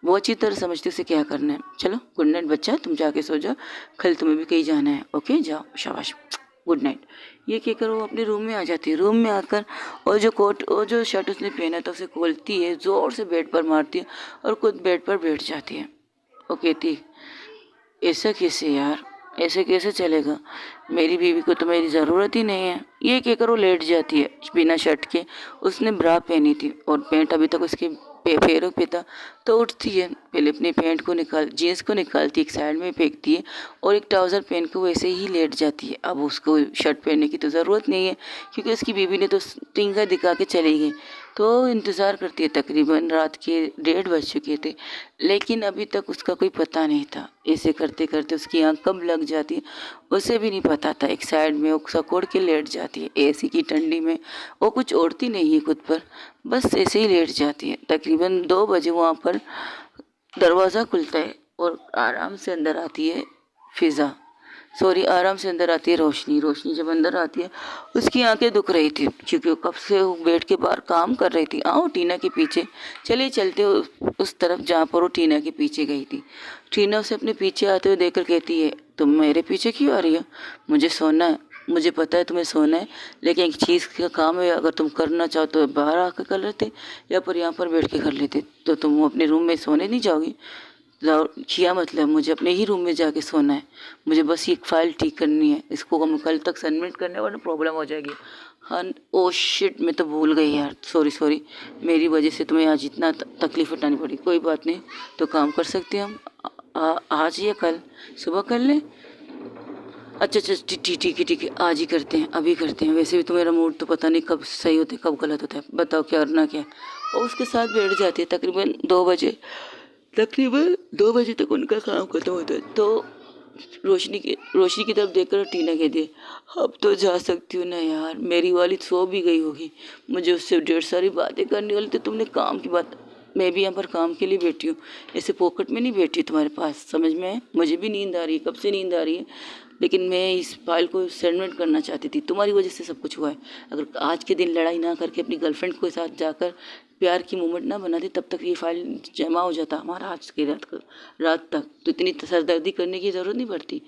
वो अच्छी तरह समझते उसे क्या करना है। चलो गुड नाइट बच्चा, तुम जाके सो जाओ, कल तुम्हें भी कहीं जाना है। ओके, जाओ, शाबाश, गुड नाइट। ये कहकर वो अपने रूम में आ जाती है। रूम में आकर और जो शर्ट उसने पहना था उसे खोलती है, ज़ोर से बेड पर मारती है और खुद बेड पर बैठ जाती है। वो कहती, ऐसा कैसे यार, ऐसे कैसे चलेगा, मेरी बीवी को तो मेरी ज़रूरत ही नहीं है। ये कहकर वो लेट जाती है बिना शर्ट के। उसने ब्रा पहनी थी और पैंट अभी तक उसके पैरों पे था। तो उठती है, पहले अपने पैंट को जीन्स को निकालती है, एक साइड में फेंकती है और एक ट्राउज़र पहन के वैसे ही लेट जाती है। अब उसको शर्ट पहनने की तो ज़रूरत नहीं है क्योंकि उसकी बीवी ने तो टिंगा दिखा के चली गई। तो इंतज़ार करती है, तकरीबन रात के 1:30 बज चुके थे, लेकिन अभी तक उसका कोई पता नहीं था। ऐसे करते करते उसकी आँख कब लग जाती है उसे भी नहीं पता था। एक साइड में वो सकोड़ के लेट जाती है एसी की ठंडी में। वो कुछ ओढ़ती नहीं है खुद पर, बस ऐसे ही लेट जाती है। तकरीबन 2 बजे वहाँ पर दरवाज़ा खुलता है और आराम से अंदर आती है फिज़ा। सॉरी, आराम से अंदर आती है रोशनी। रोशनी जब अंदर आती है उसकी आंखें दुख रही थी क्योंकि वो कब से वो बेड के बाहर काम कर रही थी। आओ टीना के पीछे चलिए, चलते उस तरफ जहाँ पर वो टीना के पीछे गई थी। टीना उसे अपने पीछे आते हुए देखकर कहती है, तुम मेरे पीछे क्यों आ रही हो? मुझे सोना है, मुझे पता है तुम्हें सोना है, लेकिन एक चीज़ का काम है, अगर तुम करना चाहो तो बाहर आकर कर लेते या पर यहाँ पर बैठ के कर लेते। तो तुम अपने रूम में सोने नहीं जाओगी? क्या मतलब? मुझे अपने ही रूम में जाके सोना है। मुझे बस ये फाइल ठीक करनी है, इसको हम कल तक सबमिट करने वरना प्रॉब्लम हो जाएगी। हाँ, ओ शिट, मैं तो भूल गई यार, सॉरी सॉरी, मेरी वजह से तुम्हें आज इतना तकलीफ उठानी पड़ी। कोई बात नहीं, तो काम कर सकते हैं हम आज या कल सुबह कर लें। अच्छा अच्छा, ठीक है, आज ही करते हैं, अभी करते हैं। वैसे भी तो मेरा मूड तो पता नहीं कब सही होता है कब गलत होता है, बताओ क्या करना क्या। और उसके साथ बैठ जाती है। तकरीबन 2 बजे तक उनका काम खत्म होता है। तो रोशनी की तरफ देखकर टीना कहती है, अब तो जा सकती हूँ ना यार, मेरी वाली सो भी गई होगी, मुझे उससे ढेर सारी बातें करने वाली थी। तुमने काम की बात, मैं भी यहाँ पर काम के लिए बैठी हूँ, ऐसे पॉकेट में नहीं बैठी तुम्हारे पास, समझ में है? मुझे भी नींद आ रही है, कब से नींद आ रही है, लेकिन मैं इस फाइल को सबमिट करना चाहती थी। तुम्हारी वजह से सब कुछ हुआ है। अगर आज के दिन लड़ाई ना करके अपनी गर्लफ्रेंड के साथ जाकर प्यार की मूवमेंट ना बनाती, तब तक ये फाइल जमा हो जाता हमारा आज की रात तक। तो इतनी सरदर्दी करने की ज़रूरत नहीं पड़ती।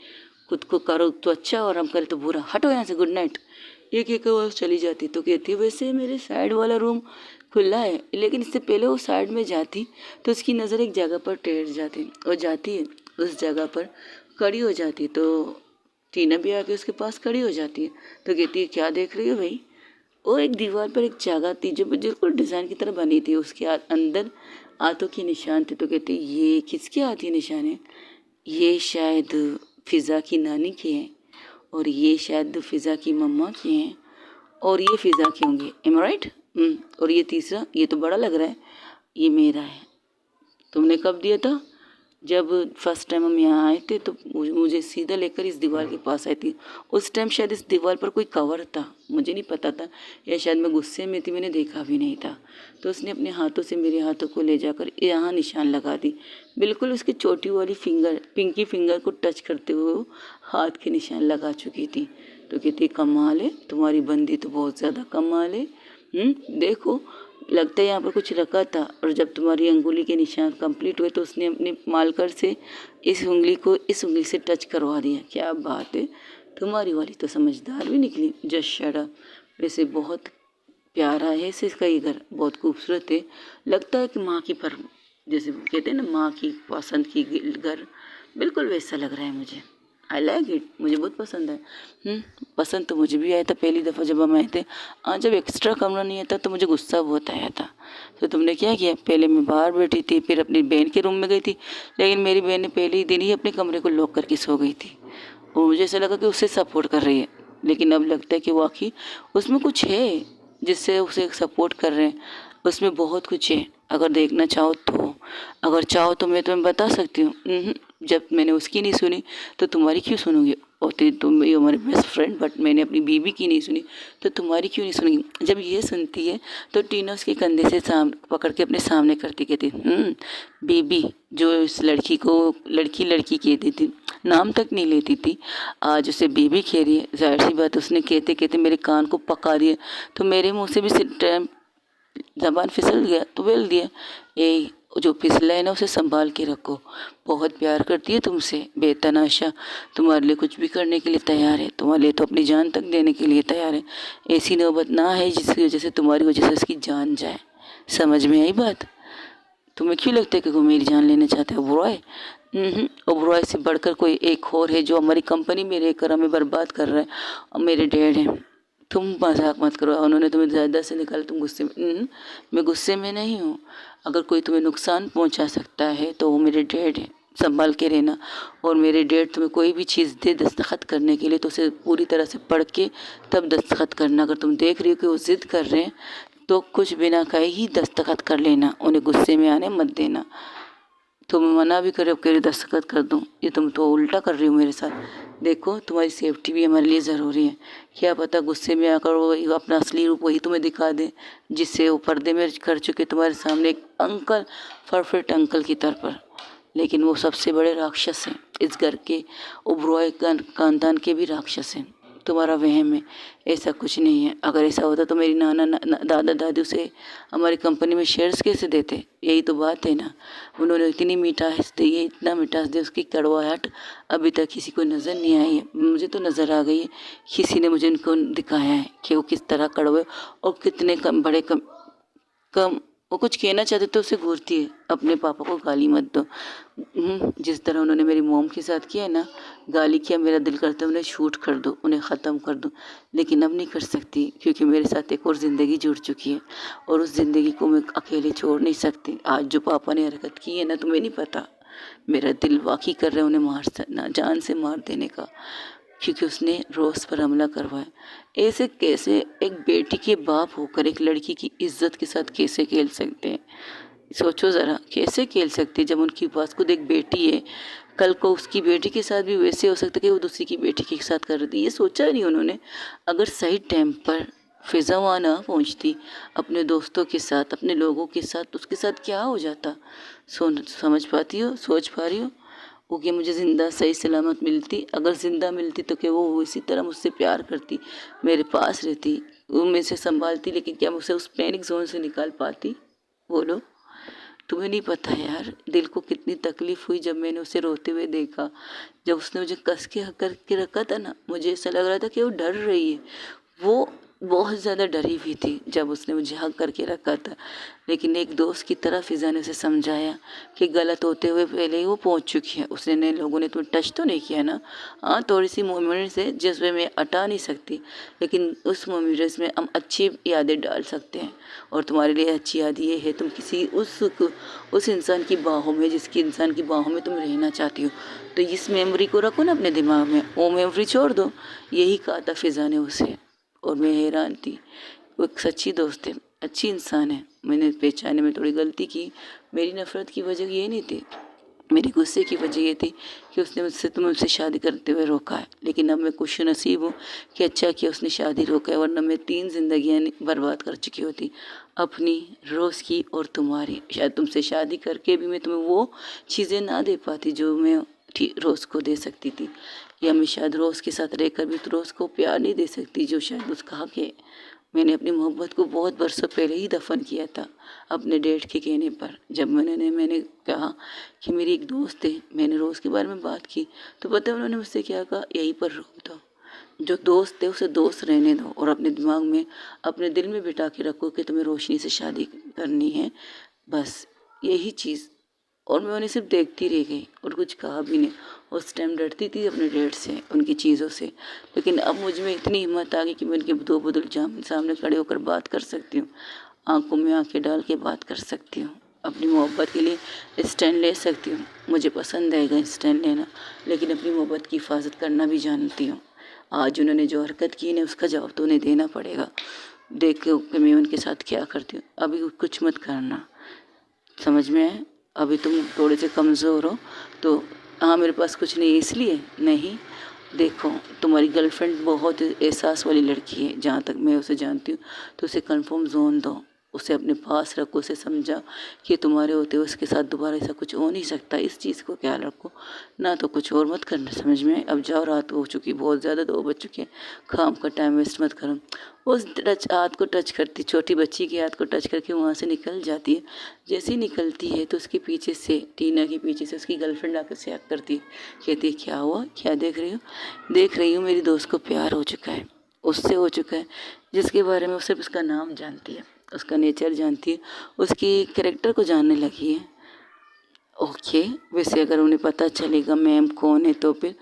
खुद को करो तो अच्छा और हम करें तो बुरा। हटो यहाँ से, गुड नाइट। ये कहकर वो चली जाती। तो कहती है, वैसे मेरे साइड वाला रूम खुला है, लेकिन इससे पहले वो साइड में जाती तो उसकी नज़र एक जगह पर टेढ़ जाती और जाती है उस जगह पर खड़ी हो जाती। तो टीना भी आके उसके पास खड़ी हो जाती है। तो कहती है, क्या देख रही हो भाई? वो एक दीवार पर एक जगह थी जो बिल्कुल डिज़ाइन की तरह बनी थी, उसके अंदर हाथों के निशान थे। तो कहती है, ये किसके हाथ के निशान है? ये शायद फ़िज़ा की नानी के हैं, और ये शायद फ़िज़ा की मम्मा के हैं, और ये फ़िज़ा के होंगे। एम आई राइट? और ये तीसरा, ये तो बड़ा लग रहा है, ये मेरा है। तुमने कब दिया था? जब फर्स्ट टाइम हम यहाँ आए थे तो मुझे सीधा लेकर इस दीवार के पास आई थी। उस टाइम शायद इस दीवार पर कोई कवर था, मुझे नहीं पता था, या शायद मैं गुस्से में थी, मैंने देखा भी नहीं था। तो उसने अपने हाथों से मेरे हाथों को ले जाकर यहाँ निशान लगा दी। बिल्कुल उसकी चोटी वाली पिंकी फिंगर को टच करते हुए वो हाथ के निशान लगा चुकी थी। तो कहती, कमाल है, तुम्हारी बंदी तो बहुत ज़्यादा कमाल है। देखो, लगता है यहाँ पर कुछ रखा था, और जब तुम्हारी अंगुली के निशान कंप्लीट हुए तो उसने अपने मालकर से इस उंगली को इस उंगली से टच करवा दिया। क्या बात है, तुम्हारी वाली तो समझदार भी निकली। Just shut up. वैसे बहुत प्यारा है इसे इसका ये घर, बहुत खूबसूरत है, लगता है कि माँ की पर जैसे कहते हैं ना, माँ की पसंद की घर, बिल्कुल वैसा लग रहा है मुझे। आई लाइक इट, मुझे बहुत पसंद है। पसंद तो मुझे भी आया था पहली दफ़ा जब हम आए थे। हाँ, जब एक्स्ट्रा कमरा नहीं आता तो मुझे गुस्सा बहुत आया था। तो तुमने क्या किया? पहले मैं बाहर बैठी थी, फिर अपनी बहन के रूम में गई थी, लेकिन मेरी बहन ने पहले ही दिन ही अपने कमरे को लॉक करके सो गई थी, और मुझे ऐसा लगा कि उससे सपोर्ट कर रही है, लेकिन अब लगता है कि वाकई उसमें कुछ है जिससे उसे सपोर्ट कर रहे हैं। उसमें बहुत कुछ है, अगर देखना चाहो तो, अगर चाहो तो मैं तुम्हें बता सकती हूँ। जब मैंने उसकी नहीं सुनी तो तुम्हारी क्यों सुनूंगी? होती तुम ही हमारी बेस्ट फ्रेंड, बट मैंने अपनी बीबी की नहीं सुनी तो तुम्हारी क्यों नहीं सुनूंगी? जब ये सुनती है तो टीना उसके कंधे से पकड़ के अपने सामने करती कहती, बीबी, जो इस लड़की को लड़की कहती थी, नाम तक नहीं लेती थी, आज उसे बीबी कह रही है। जाहिर सी बात, उसने कहते कहते मेरे कान को पका दिया, तो मेरे मुँह से भी ज़बान फिसल गया तो बोल दिया, ए जो फिसला है ना उसे संभाल के रखो, बहुत प्यार करती है तुमसे बेतनाशा, तुम्हारे लिए कुछ भी करने के लिए तैयार है, तुम्हारे लिए तो अपनी जान तक देने के लिए तैयार है। ऐसी नौबत ना है जिसकी वजह से तुम्हारी वजह से उसकी जान जाए। समझ में आई बात? तुम्हें क्यों लगता है कि वो मेरी जान लेना चाहते हैं? ओबरॉय? ओबरॉय से बढ़कर कोई एक और है जो हमारी कंपनी में रहकर हमें बर्बाद कर रहा है, और मेरे डैड हैं। तुम मजाक मत करो, उन्होंने तुम्हें ज़्यादा से निकाला, तुम गुस्से में। मैं गुस्से में नहीं हूँ। अगर कोई तुम्हें नुकसान पहुँचा सकता है तो वो मेरे डैड हैं, संभाल के रहना। और मेरे डैड तुम्हें कोई भी चीज़ दे दस्तखत करने के लिए तो उसे पूरी तरह से पढ़ के तब दस्तखत करना। अगर तुम देख रही हो कि वो ज़िद कर रहे हैं तो कुछ बिना कहे ही दस्तखत कर लेना, उन्हें गुस्से में आने मत देना। तुम मना भी करे कह रही दस्तखत कर दूँ, ये तुम तो उल्टा कर रही हो मेरे साथ। देखो, तुम्हारी सेफ्टी भी हमारे लिए ज़रूरी है। क्या पता गुस्से में आकर वो अपना असली रूप वही तुम्हें दिखा दे, जिससे वो पर्दे में कर चुके तुम्हारे सामने एक अंकल, परफेक्ट अंकल की तरह पर। लेकिन वो सबसे बड़े राक्षस हैं, इस घर के ओबरॉय खानदान के भी राक्षस हैं। तुम्हारा वहम है, ऐसा कुछ नहीं है। अगर ऐसा होता तो मेरी दादा दादी उसे हमारी कंपनी में शेयर्स कैसे देते? यही तो बात है ना। उन्होंने इतनी मिठास दी है, इतना मिठास दी, उसकी कड़वाहट अभी तक किसी को नज़र नहीं आई है। मुझे तो नज़र आ गई है, किसी ने मुझे उनको दिखाया है कि वो किस तरह कड़वे और कितने कम वो कुछ कहना चाहते तो उसे घूरती है, अपने पापा को गाली मत दो। जिस तरह उन्होंने मेरी मोम के साथ किया है ना, गाली किया, मेरा दिल करता है उन्हें शूट कर दो, उन्हें ख़त्म कर दो, लेकिन अब नहीं कर सकती क्योंकि मेरे साथ एक और ज़िंदगी जुड़ चुकी है और उस ज़िंदगी को मैं अकेले छोड़ नहीं सकती। आज जो पापा ने हरकत की है ना, तुम्हें नहीं पता, मेरा दिल वाकई कर रहा है उन्हें जान से मार देने का, क्योंकि उसने रोज़ पर हमला करवाया। ऐसे कैसे एक बेटी के बाप होकर एक लड़की की इज्जत के साथ कैसे खेल सकते हैं? सोचो ज़रा, कैसे खेल सकते हैं जब उनके पास खुद एक बेटी है। कल को उसकी बेटी के साथ भी वैसे हो सकता है कि वो दूसरी की बेटी के साथ कर दी। ये सोचा नहीं उन्होंने। अगर सही टाइम पर फ़िज़ा वहाँ ना पहुँचती अपने दोस्तों के साथ, अपने लोगों के साथ, तो उसके साथ क्या हो जाता? समझ पाती हो, सोच पा रही हो? वो कि मुझे ज़िंदा सही सलामत मिलती, अगर ज़िंदा मिलती तो क्या वो इसी तरह मुझसे प्यार करती, मेरे पास रहती, वो मुझे संभालती, लेकिन क्या मुझसे उस पैनिक जोन से निकाल पाती? बोलो। तुम्हें नहीं पता यार, दिल को कितनी तकलीफ़ हुई जब मैंने उसे रोते हुए देखा। जब उसने मुझे कस के करके रखा था ना, मुझे ऐसा लग रहा था कि वो डर रही है। वो बहुत ज़्यादा डरी हुई थी जब उसने मुझे हग करके रखा था, लेकिन एक दोस्त की तरह फ़िज़ा ने उसे समझाया कि गलत होते हुए पहले ही वो पहुंच चुकी है। उसने नए लोगों ने तुम्हें टच तो नहीं किया ना? हाँ, थोड़ी सी मोमेंट से जिसमें मैं हटा नहीं सकती, लेकिन उस मोमेंट्स में हम अच्छी यादें डाल सकते हैं। और तुम्हारे लिए अच्छी याद ये है, तुम किसी उस इंसान की बाहों में, जिसकी इंसान की बाहों में तुम रहना चाहती हो, तो इस मेमोरी को रखो ना अपने दिमाग में, वो मेमोरी छोड़ दो। यही कहा था फ़िज़ा ने उसे, और मैं हैरान थी। वो एक सच्ची दोस्त है, अच्छी इंसान है। मैंने पहचाने में थोड़ी गलती की। मेरी नफ़रत की वजह ये नहीं थी, मेरे गुस्से की वजह ये थी कि उसने मुझसे शादी करते हुए रोका है। लेकिन अब मैं खुश नसीब हूँ कि अच्छा किया उसने शादी रोका है, वरना मैं 3 ज़िंदगियाँ बर्बाद कर चुकी होती, अपनी, रोज़ की और तुम्हारी। शायद तुमसे शादी करके भी मैं तुम्हें वो चीज़ें ना दे पाती जो मैं रोज़ को दे सकती थी, या मैं शायद रोज़ के साथ रहकर भी तो रोज़ को प्यार नहीं दे सकती जो शायद उसका हक है। मैंने अपनी मोहब्बत को बहुत बरसों पहले ही दफन किया था, अपने डैड के कहने पर। जब मैंने कहा कि मेरी एक दोस्त है, मैंने रोज़ के बारे में बात की, तो पता है उन्होंने मुझसे क्या कहा? यहीं पर रोक दो, जो दोस्त है उसे दोस्त रहने दो, और अपने दिमाग में, अपने दिल में बिठा के रखो कि तुम्हें रोशनी से शादी करनी है, बस यही चीज़। और मैं उन्हें सिर्फ देखती रह गई और कुछ कहा भी नहीं। उस टाइम डरती थी अपने डैड से, उनकी चीज़ों से, लेकिन अब मुझ में इतनी हिम्मत आ गई कि मैं उनके दो बदल सामने खड़े होकर बात कर सकती हूँ, आंखों में आंखें डाल के बात कर सकती हूँ, अपनी मोहब्बत के लिए स्टैंड ले सकती हूँ। मुझे पसंद आएगा स्टैंड लेना, लेकिन अपनी मोहब्बत की हिफाजत करना भी जानती हूँ। आज उन्होंने जो हरकत की है उसका जवाब तो उन्हें देना पड़ेगा। देखो कि मैं उनके साथ क्या करती हूँ। अभी कुछ मत करना, समझ में आए? अभी तुम थोड़े से कमज़ोर हो तो, हाँ मेरे पास कुछ नहीं है इसलिए नहीं। देखो, तुम्हारी गर्लफ्रेंड बहुत एहसास वाली लड़की है, जहाँ तक मैं उसे जानती हूँ, तो उसे कंफर्म जोन दो, उसे अपने पास रखो, उसे समझा कि तुम्हारे होते हुए उसके साथ दोबारा ऐसा कुछ हो नहीं सकता। इस चीज़ को ख्याल रखो ना, तो कुछ और मत करना, समझ में? अब जाओ, रात हो चुकी बहुत ज़्यादा, 2 बज चुके हैं, काम का टाइम वेस्ट मत करो। उस हाथ को टच करती, छोटी बच्ची के हाथ को टच करके वहाँ से निकल जाती है। जैसे ही निकलती है तो उसके पीछे से, टीना के पीछे से उसकी गर्लफ्रेंड आकर से करती है, कहती है क्या हुआ, क्या देख रही हो? देख रही हूँ मेरी दोस्त को प्यार हो चुका है, उससे हो चुका है, जिसके बारे में वो सिर्फ उसका नाम जानती है, उसका नेचर जानती है, उसकी कैरेक्टर को जानने लगी है। ओके, वैसे अगर उन्हें पता चलेगा मैम कौन है तो फिर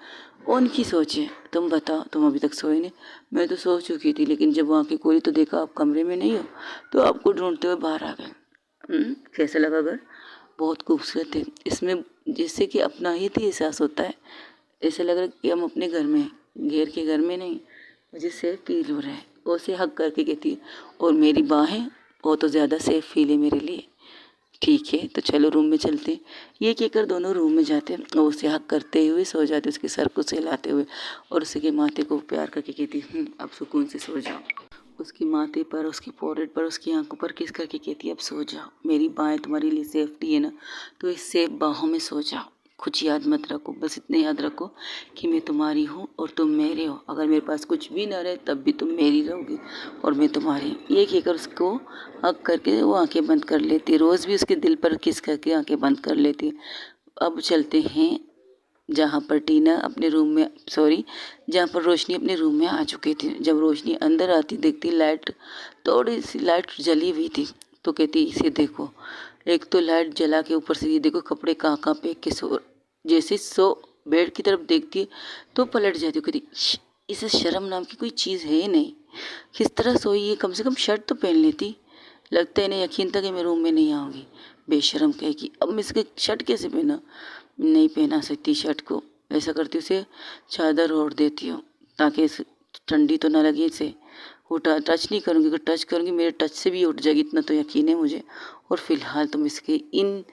उनकी सोच है। तुम बताओ, तुम अभी तक सोए नहीं? मैं तो सो चुकी थी, लेकिन जब वहाँ की खोली तो देखा आप कमरे में नहीं हो, तो आपको ढूंढते हुए बाहर आ गए। कैसा लगा घर? बहुत खूबसूरत है, इसमें जैसे कि अपना ही थी एहसास होता है। ऐसा लग रहा है कि हम अपने घर में, घेर के घर में नहीं। मुझे सेफ फील हो रहा है। वो उसे हक करके कहती है, और मेरी बाहें, वो तो ज़्यादा सेफ फील है मेरे लिए। ठीक है, तो चलो रूम में चलते हैं। ये कहकर दोनों रूम में जाते हैं और उसे हक करते हुए सो जाते, उसके सर को सहलाते हुए, और उसे के माथे को प्यार करके कहती अब सुकून से सो जाओ। उसके माथे पर, उसके फोrehead पर, उसकी आंखों पर किस करके कहती है अब सो जाओ, मेरी बाहें तुम्हारे लिए सेफ्टी है ना, तो इस सेफ बाहों में सो जाओ। कुछ याद मत रखो, बस इतने याद रखो कि मैं तुम्हारी हूँ और तुम मेरे हो। अगर मेरे पास कुछ भी ना रहे तब भी तुम मेरी रहोगी और मैं तुम्हारी। ये कहकर उसको हग करके वो आंखें बंद कर लेती। रोज़ भी उसके दिल पर किस करके आंखें बंद कर लेती। अब चलते हैं जहाँ पर टीना अपने रूम में, सॉरी, जहाँ पर रोशनी अपने रूम में आ चुकी थी। जब रोशनी अंदर आती देखती लाइट, थोड़ी सी लाइट जली हुई थी, तो कहती इसे देखो। एक तो लाइट जला के ऊपर से ये देखो कपड़े कहाँ कहाँ फेंक के सो, जैसे सो बेड की तरफ देखती है तो पलट जाती है। कहती इसे शर्म नाम की कोई चीज़ है ही नहीं, किस तरह सोई है, कम से कम शर्ट तो पहन लेती। लगता है इन्हें यकीन था कि मैं रूम में नहीं आऊँगी। बेशर्म कहेगी अब मैं इसके शर्ट कैसे पहना, नहीं पहना सकती शर्ट को। ऐसा करती उसे चादर ओढ़ देती हूँ ताकि इसे ठंडी तो ना लगे इसे। उठा टच नहीं करूँगी, अगर टच करूँगी मेरे टच से भी उठ जाएगी, इतना तो यकीन है मुझे। और फिलहाल तुम इसके इन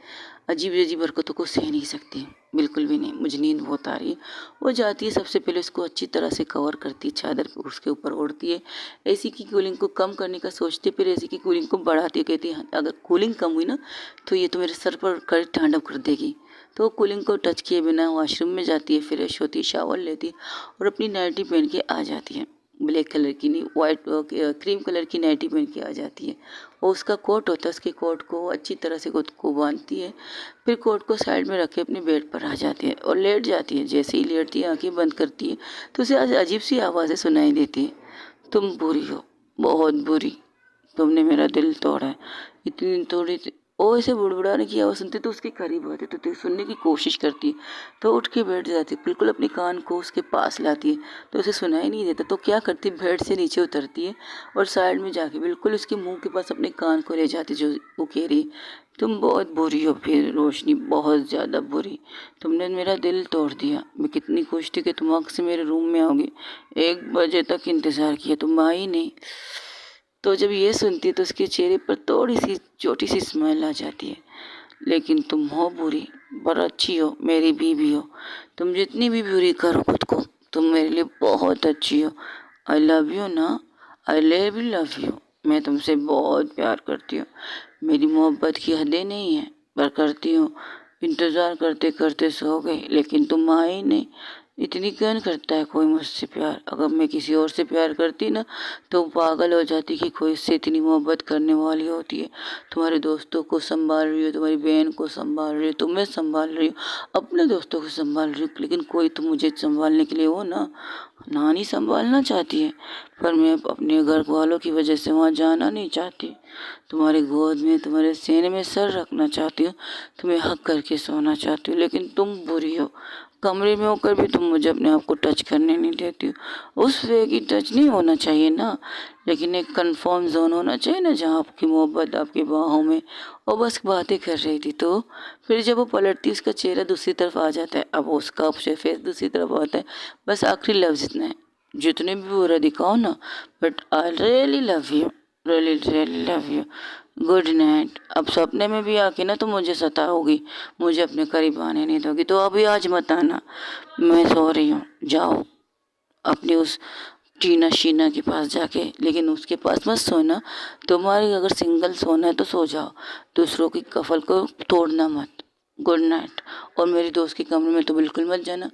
अजीब अजीब हरकतों को सह नहीं सकती, बिल्कुल भी नहीं। मुझे नींद बहुत आ रही है। वो जाती है, सबसे पहले उसको अच्छी तरह से कवर करती है, चादर उसके ऊपर ओढ़ती है। एसी की कूलिंग को कम करने का सोचती है, फिर एसी की कूलिंग को बढ़ाती है। कहती है अगर कूलिंग कम हुई ना तो ये तो मेरे सर पर कर तांडव कर देगी। तो कूलिंग को टच किए बिना वॉशरूम में जाती है, फ्रेश होती है, शावर लेती है और अपनी नाइटी पहन के आ जाती है। ब्लैक कलर की नहीं, वाइट क्रीम कलर की नाइटी पहन के आ जाती है। और उसका कोट होता है, उसके कोट को अच्छी तरह से खुद को बांधती है, फिर कोट को साइड में रख के अपने बेड पर आ जाती है और लेट जाती है। जैसे ही लेटती है आंखें बंद करती है तो उसे अजीब सी आवाज़ें सुनाई देती है। तुम बुरी हो, बहुत बुरी, तुमने मेरा दिल तोड़ा है। इतनी थोड़ी वो ऐसे बुड़बुड़ाने की आवाज़ सुनती तो उसके करीब आती तो सुनने की कोशिश करती, तो उठ के बैठ जाती, बिल्कुल अपने कान को उसके पास लाती है तो उसे सुनाई नहीं देता। तो क्या करती, बेड से नीचे उतरती है और साइड में जाके बिल्कुल उसके मुंह के पास अपने कान को ले जाती, जो वो कह रही तुम बहुत बुरी हो। फिर रोशनी बहुत ज़्यादा बुरी, तुमने मेरा दिल तोड़ दिया। मैं कितनी खुश थी कि तुम आँख से मेरे रूम में आओगी, 1 बजे तक इंतज़ार किया, तुम आई नहीं। तो जब ये सुनती है तो उसके चेहरे पर थोड़ी सी छोटी सी स्माइल आ जाती है। लेकिन तुम हो बुरी, पर अच्छी हो, मेरी बीवी हो। तुम जितनी भी बुरी करो खुद को, तुम मेरे लिए बहुत अच्छी हो। आई लव यू ना, आई लव यू। मैं तुमसे बहुत प्यार करती हूँ। मेरी मोहब्बत की हदें नहीं है, पर करती हूँ। इंतज़ार करते करते सो गई लेकिन तुम आई नहीं। इतनी कौन करता है कोई मुझसे प्यार। अगर मैं किसी और से प्यार करती ना तो पागल हो जाती कि कोई इससे इतनी मोहब्बत करने वाली होती है। तुम्हारे दोस्तों को संभाल रही हो, तुम्हारी बहन को संभाल रही हो, तुम्हें संभाल रही हो, अपने दोस्तों को संभाल रही हो, लेकिन कोई तो मुझे संभालने के लिए हो ना। नानी संभालना चाहती है पर मैं अपने घर वालों की वजह से वहाँ जाना नहीं चाहती। तुम्हारे गोद में, तुम्हारे सीने में सर रखना चाहती हूँ, तुम्हें हक करके सोना चाहती हूँ, लेकिन तुम बुरी हो। कमरे में होकर भी तुम मुझे अपने आप को टच करने नहीं देती हो। उस वे की टच नहीं होना चाहिए ना, लेकिन एक कंफर्म जोन होना चाहिए ना जहाँ आपकी मोहब्बत आपकी बाहों में। और बस बातें कर रही थी तो फिर जब वो पलटती उसका चेहरा दूसरी तरफ आ जाता है। अब उसका फेस दूसरी तरफ आता है। बस आखिरी लफ्ज इतना है, जितने भी बुरा दिखाओ ना, but I really love you, really really love you. Good night. अब सपने में भी आके ना तो मुझे सताओगी, मुझे अपने करीब आने नहीं दोगी, तो अभी आज मत आना, मैं सो रही हूँ। जाओ अपनी उस टीना शीना के पास जाके, लेकिन उसके पास मत सोना। तुम्हारी अगर सिंगल सोना है तो सो जाओ, दूसरों की कफल को तोड़ना मत। Good night. और मेरे दोस्त के कमरे में तो बिल्कुल मत जाना।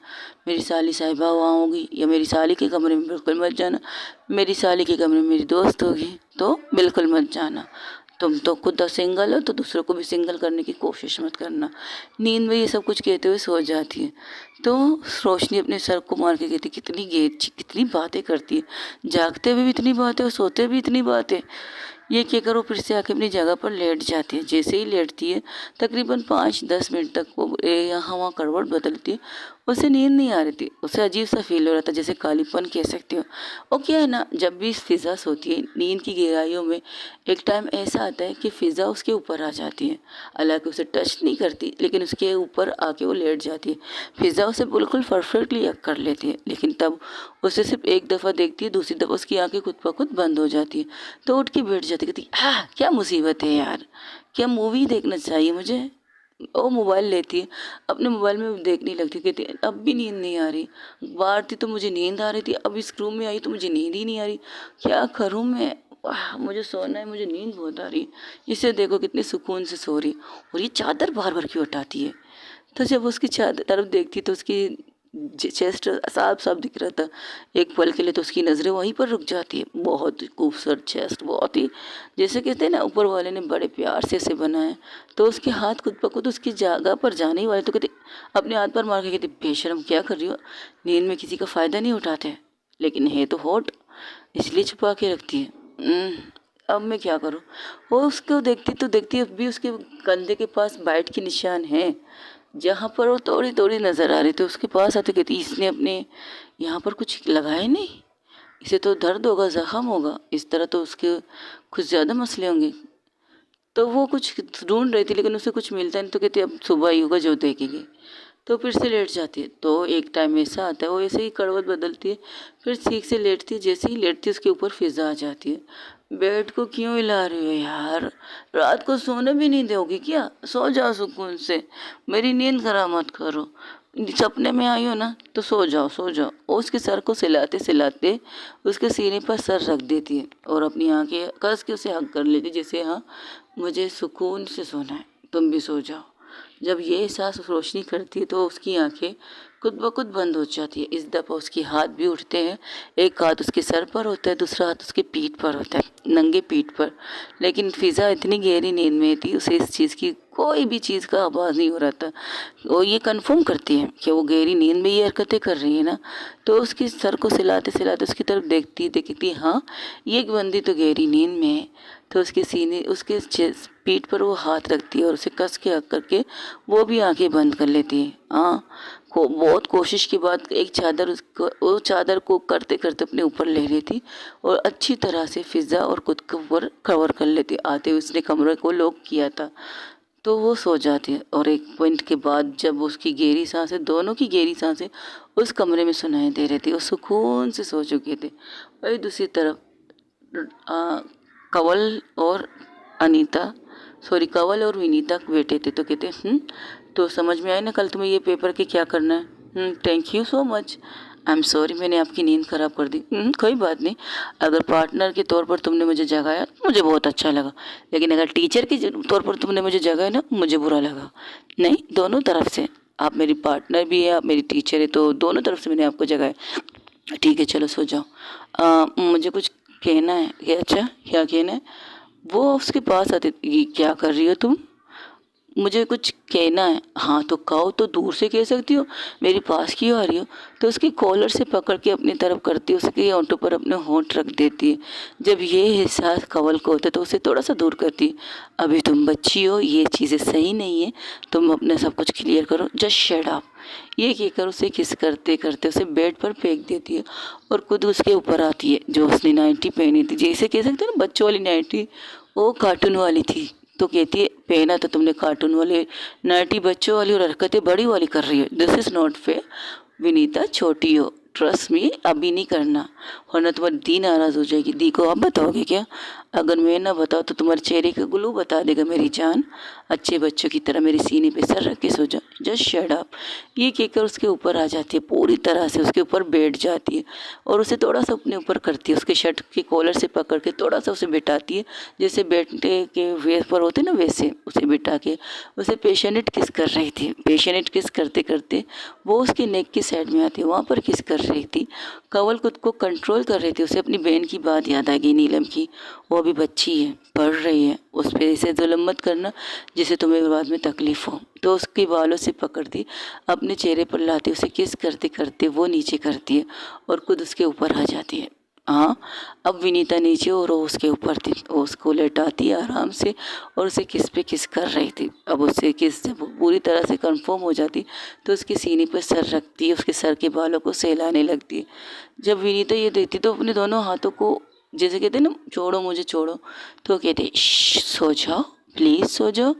मेरी साली साहिबा वहाँ होगी या मेरी साली के कमरे में बिल्कुल मत जाना। मेरी साली के कमरे में मेरी दोस्त होगी तो बिल्कुल मत जाना। तुम तो खुद सिंगल हो तो दूसरों को भी सिंगल करने की कोशिश मत करना। नींद में ये सब कुछ कहते हुए सो जाती है। तो रोशनी अपने सर को मार के कहती कितनी गेची, कितनी बातें करती है, जागते हुए भी इतनी बातें और सोते भी इतनी बातें। ये क्या करो, फिर से आके अपनी जगह पर लेट जाती है। जैसे ही लेटती है तकरीबन 5-10 मिनट तक वो यहाँ वहाँ करवट बदलती है। उसे नींद नहीं आ रही थी, उसे अजीब सा फील हो रहा था, जैसे कालीपन कह सकती हो। और क्या है ना, जब भी फिज़ा सोती है नींद की गहराइयों में, एक टाइम ऐसा आता है कि फ़िज़ा उसके ऊपर आ जाती है। हालांकि उसे टच नहीं करती लेकिन उसके ऊपर आके वो लेट जाती है। फ़िज़ा उसे बिल्कुल परफेक्टली हग कर लेती है, लेकिन तब उसे सिर्फ एक दफ़ा देखती है, दूसरी दफ़ा उसकी आंखें खुद ब खुद बंद हो जाती है। तो उठ के बैठ जाती, कहती क्या मुसीबत है यार, क्या मूवी देखना चाहिए मुझे, वो मोबाइल लेती है, अपने मोबाइल में देखने लगती, कहती है अब भी नींद नहीं आ रही, बाहर थी तो मुझे नींद आ रही थी, अब इस रूम में आई तो मुझे नींद ही नहीं आ रही, क्या करूँ मैं, मुझे सोना है, मुझे नींद बहुत आ रही। इसे देखो कितने सुकून से सो रही, और ये चादर बार बार क्यों हटाती है। तो जब उसकी चादर तरफ देखती तो उसकी चेस्ट साफ साफ दिख रहा था। एक पल के लिए तो उसकी नज़रें वहीं पर रुक जाती है। बहुत खूबसूरत चेस्ट, बहुत ही, जैसे कहते हैं ना ऊपर वाले ने बड़े प्यार से इसे बनाया। तो उसके हाथ खुद ब खुद उसकी जगह पर जाने ही वाले, तो कहते अपने हाथ पर मार के कहते बेशरम क्या कर रही हो, नींद में किसी का फ़ायदा नहीं उठाते। लेकिन है तो होट, इसलिए छुपा के रखती है। अब मैं क्या करूँ। वो उसको देखती तो देखती, अब भी उसके कंधे के पास बाइट के निशान हैं, जहाँ पर वो थोड़ी थोड़ी नज़र आ रही थी। उसके पास आते कहती इसने अपने यहाँ पर कुछ लगाया नहीं, इसे तो दर्द होगा, ज़ख़म होगा, इस तरह तो उसके कुछ ज़्यादा मसले होंगे। तो वो कुछ ढूंढ रही थी लेकिन उसे कुछ मिलता नहीं, तो कहती अब सुबह ही होगा जो देखेंगे। तो फिर से लेट जाती है। तो एक टाइम ऐसा आता है वो ऐसे ही करवट बदलती है, फिर ठीक से लेटती है। जैसे ही लेटती है उसके ऊपर फिजा आ जाती है। बेड को क्यों हिला रही हो यार, रात को सोने भी नहीं दोगी क्या, सो जाओ सुकून से, मेरी नींद खराब मत करो। सपने में आई हो ना तो सो जाओ सो जाओ। और उसके सर को सिलाते सिलाते उसके सीने पर सर रख देती है और अपनी आंखें कस के उसे हक कर लेती, जैसे हाँ मुझे सुकून से सोना है, तुम भी सो जाओ। जब ये एहसास रोशनी करती है तो उसकी आंखें खुद ब खुद बंद हो जाती है। इस दफ़ा उसके हाथ भी उठते हैं, एक हाथ उसके सर पर होता है, दूसरा हाथ उसके पीठ पर होता है, नंगे पीठ पर। लेकिन फिज़ा इतनी गहरी नींद में थी, उसे इस चीज़ की कोई भी चीज़ का आवाज़ नहीं हो रहा था। वो ये कंफर्म करती है कि वो गहरी नींद में ये हरकतें कर रही है ना। तो उसके सर को सिलाते सिलाते उसकी तरफ देखती देखती, हाँ ये एक बंदी तो गहरी नींद में है। तो उसके सीने उसके पीठ पर वो हाथ रखती है और उसे कस के हक करके वो भी आंखें बंद कर लेती है। हाँ बहुत कोशिश के बाद एक चादर उसको, वो चादर को करते करते अपने ऊपर ले लेती और अच्छी तरह से फिजा और खुद के ऊपर कवर कर लेती। आते हुए उसने कमरे को लॉक किया था। तो वो सो जाती है और एक पॉइंट के बाद जब उसकी गहरी सांसें, दोनों की गहरी सांसें उस कमरे में सुनाई दे रही थी, वो सुकून से सो चुके थे। वही दूसरी तरफ कंवल और अनीता, सॉरी कंवल और विनीता बैठे थे। तो कहते तो समझ में आया ना कल तुम्हें ये पेपर के क्या करना है। Thank you so much, I am sorry मैंने आपकी नींद ख़राब कर दी। कोई बात नहीं, अगर पार्टनर के तौर पर तुमने मुझे जगाया मुझे बहुत अच्छा लगा, लेकिन अगर टीचर के तौर पर तुमने मुझे जगाया ना मुझे बुरा लगा। नहीं, दोनों तरफ से, आप मेरी पार्टनर भी है, आप मेरी टीचर है, तो दोनों तरफ से मैंने आपको जगाया। ठीक है चलो सो जाओ। मुझे कुछ कहना है। अच्छा क्या कहना है। वो उसके पास आती, ये क्या कर रही हो तुम, मुझे कुछ कहना है। हाँ तो कहो, तो दूर से कह सकती हो, मेरे पास क्यों आ रही हो। तो उसकी कॉलर से पकड़ के अपनी तरफ करती है, उसके होंठों पर अपने होंठ रख देती है। जब ये एहसास कंवल को होता है तो उसे थोड़ा सा दूर करती है। अभी तुम बच्ची हो, ये चीज़ें सही नहीं है, तुम अपने सब कुछ क्लियर करो, जस्ट शट अप। ये कहकर उसे किस करते करते उसे बेड पर फेंक देती है और खुद उसके ऊपर आती है। जो उसने नाइटी पहनी थी, जैसे कह सकते हैं ना बच्चों वाली नाइटी, वो कार्टून वाली थी। तो कहती है पहना तो तुमने कार्टून वाली नाइटी बच्चों वाली और हरकतें बड़ी वाली कर रही हो, this is not fair. Vinita छोटी हो, ट्रस्ट मी, अभी नहीं करना वरना तुम्हारी दी नाराज़ हो जाएगी। दी को आप बताओगे क्या, अगर मैं ना बताओ तो तुम्हारे चेहरे का ग्लू बता देगा मेरी जान। अच्छे बच्चों की तरह मेरे सीने पे सर रख के सो जाओ, जस्ट शट अप। ये कहकर उसके ऊपर आ जाती है, पूरी तरह से उसके ऊपर बैठ जाती है और उसे थोड़ा सा अपने ऊपर करती है, उसके शर्ट के कॉलर से पकड़ के थोड़ा सा उसे बिठाती है, जैसे बैठने के वे पर होते ना वैसे उसे बिठा के उसे पेशेंट किस कर रही थी। पेशेंट किस करते करते वो उसके नेक की साइड में आती है, वहाँ पर किस कर रही थी। कंवल खुद को कंट्रोल कर रही थी, उसे अपनी बहन की बात याद आ गई, नीलम की। वो अभी बच्ची है, पढ़ रही है, उस पर ऐसे जुल्म मत करना जिससे तुम्हें बाद में तकलीफ़ हो। तो उसके बालों से पकड़ती, अपने चेहरे पर लाती, उसे किस करते करते वो नीचे करती है और खुद उसके ऊपर आ जाती है। हाँ अब विनीता नीचे और वो उसके ऊपर थी, वो उसको लेटाती है आराम से और उसे किस पे किस कर रही थी। अब उसे किस जब पूरी तरह से कंफर्म हो जाती तो उसके सीने पर सर रखती है, उसके सर के बालों को सहलाने लगती है। जब विनीता ये देखती तो अपने दोनों हाथों को, जैसे कहते हैं ना छोड़ो मुझे छोड़ो, तो कहते सो जाओ प्लीज़ सो जाओ,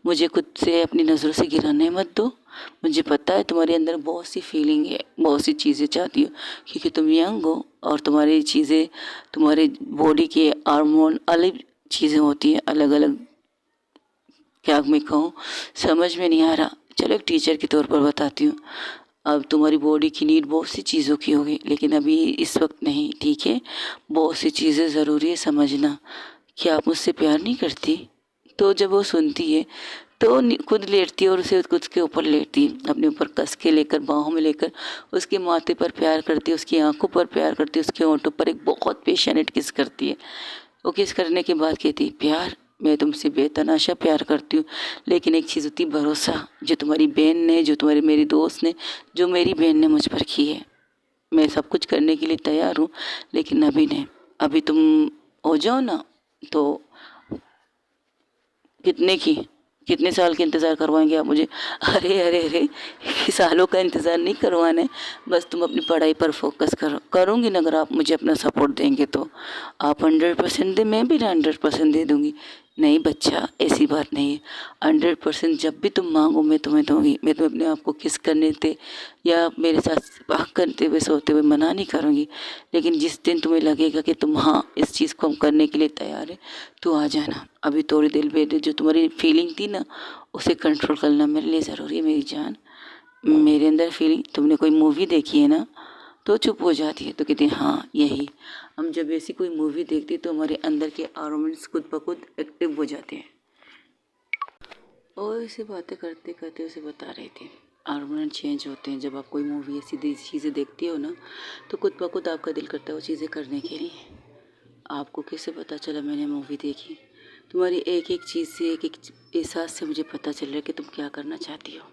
मुझे खुद से अपनी नज़रों से गिराने मत दो। मुझे पता है तुम्हारे अंदर बहुत सी फीलिंग है, बहुत सी चीज़ें चाहती हो, क्योंकि तुम यंग हो और तुम्हारी चीज़ें, तुम्हारे बॉडी के हार्मोन अलग चीज़ें होती हैं, अलग अलग क्या मैं कहूँ, समझ में नहीं आ रहा। चलो एक टीचर के तौर पर बताती हूँ। अब तुम्हारी बॉडी की नीड बहुत सी चीज़ों की होगी, लेकिन अभी इस वक्त नहीं, ठीक है। बहुत सी चीज़ें ज़रूरी है समझना। कि आप मुझसे प्यार नहीं करती? तो जब वो सुनती है तो खुद लेटती है और उसे उसके ऊपर लेटती है, अपने ऊपर कस के लेकर, बाहों में लेकर उसके माथे पर प्यार करती है, उसकी आंखों पर प्यार करती है, उसके होंठों पर एक बहुत पेशेंट किस करती है। वो किस करने के बाद कहती है, प्यार, मैं तुमसे बेतनाशा प्यार करती हूँ, लेकिन एक चीज़ होती है, भरोसा, जो तुम्हारी बहन ने, जो तुम्हारी मेरी दोस्त ने, जो मेरी बहन ने मुझ पर की है। मैं सब कुछ करने के लिए तैयार हूँ, लेकिन अभी नहीं। अभी तुम हो जाओ ना, तो कितने साल के इंतज़ार करवाएंगे आप मुझे? अरे अरे अरे, सालों का इंतज़ार नहीं करवाना है, बस तुम अपनी पढ़ाई पर फोकस करो। करूँगी ना, अगर आप मुझे अपना सपोर्ट देंगे तो। आप 100% दें, मैं भी 100% दे दूँगी। नहीं बच्चा, ऐसी बात नहीं है। 100% जब भी तुम मांगो मैं तुम्हें दूँगी। मैं तुम्हें अपने आप को किस करने थे या मेरे साथ बात करते हुए, सोते हुए मना नहीं करूँगी, लेकिन जिस दिन तुम्हें लगेगा कि तुम हाँ इस चीज़ को हम करने के लिए तैयार है, तो आ जाना। अभी थोड़ी देर बाद जो तुम्हारी फीलिंग थी ना, उसे कंट्रोल करना मेरे लिए ज़रूरी है मेरी जान। मेरे अंदर फीलिंग, तुमने कोई मूवी देखी है ना, तो चुप हो जाती है, तो कहती है हाँ यही। हम जब ऐसी कोई मूवी देखते हैं तो हमारे अंदर के हार्मोन्स खुद ब खुद एक्टिव हो जाते हैं। और ऐसी बातें करते करते उसे बता रही थी, हार्मोन चेंज होते हैं जब आप कोई मूवी ऐसी चीज़ें देखती हो ना, तो खुद ब खुद आपका दिल करता है वो चीज़ें करने के लिए। आपको कैसे पता चला मैंने मूवी देखी? तुम्हारी एक एक चीज़ से, एक एक एहसास से मुझे पता चल रहा है कि तुम क्या करना चाहती हो।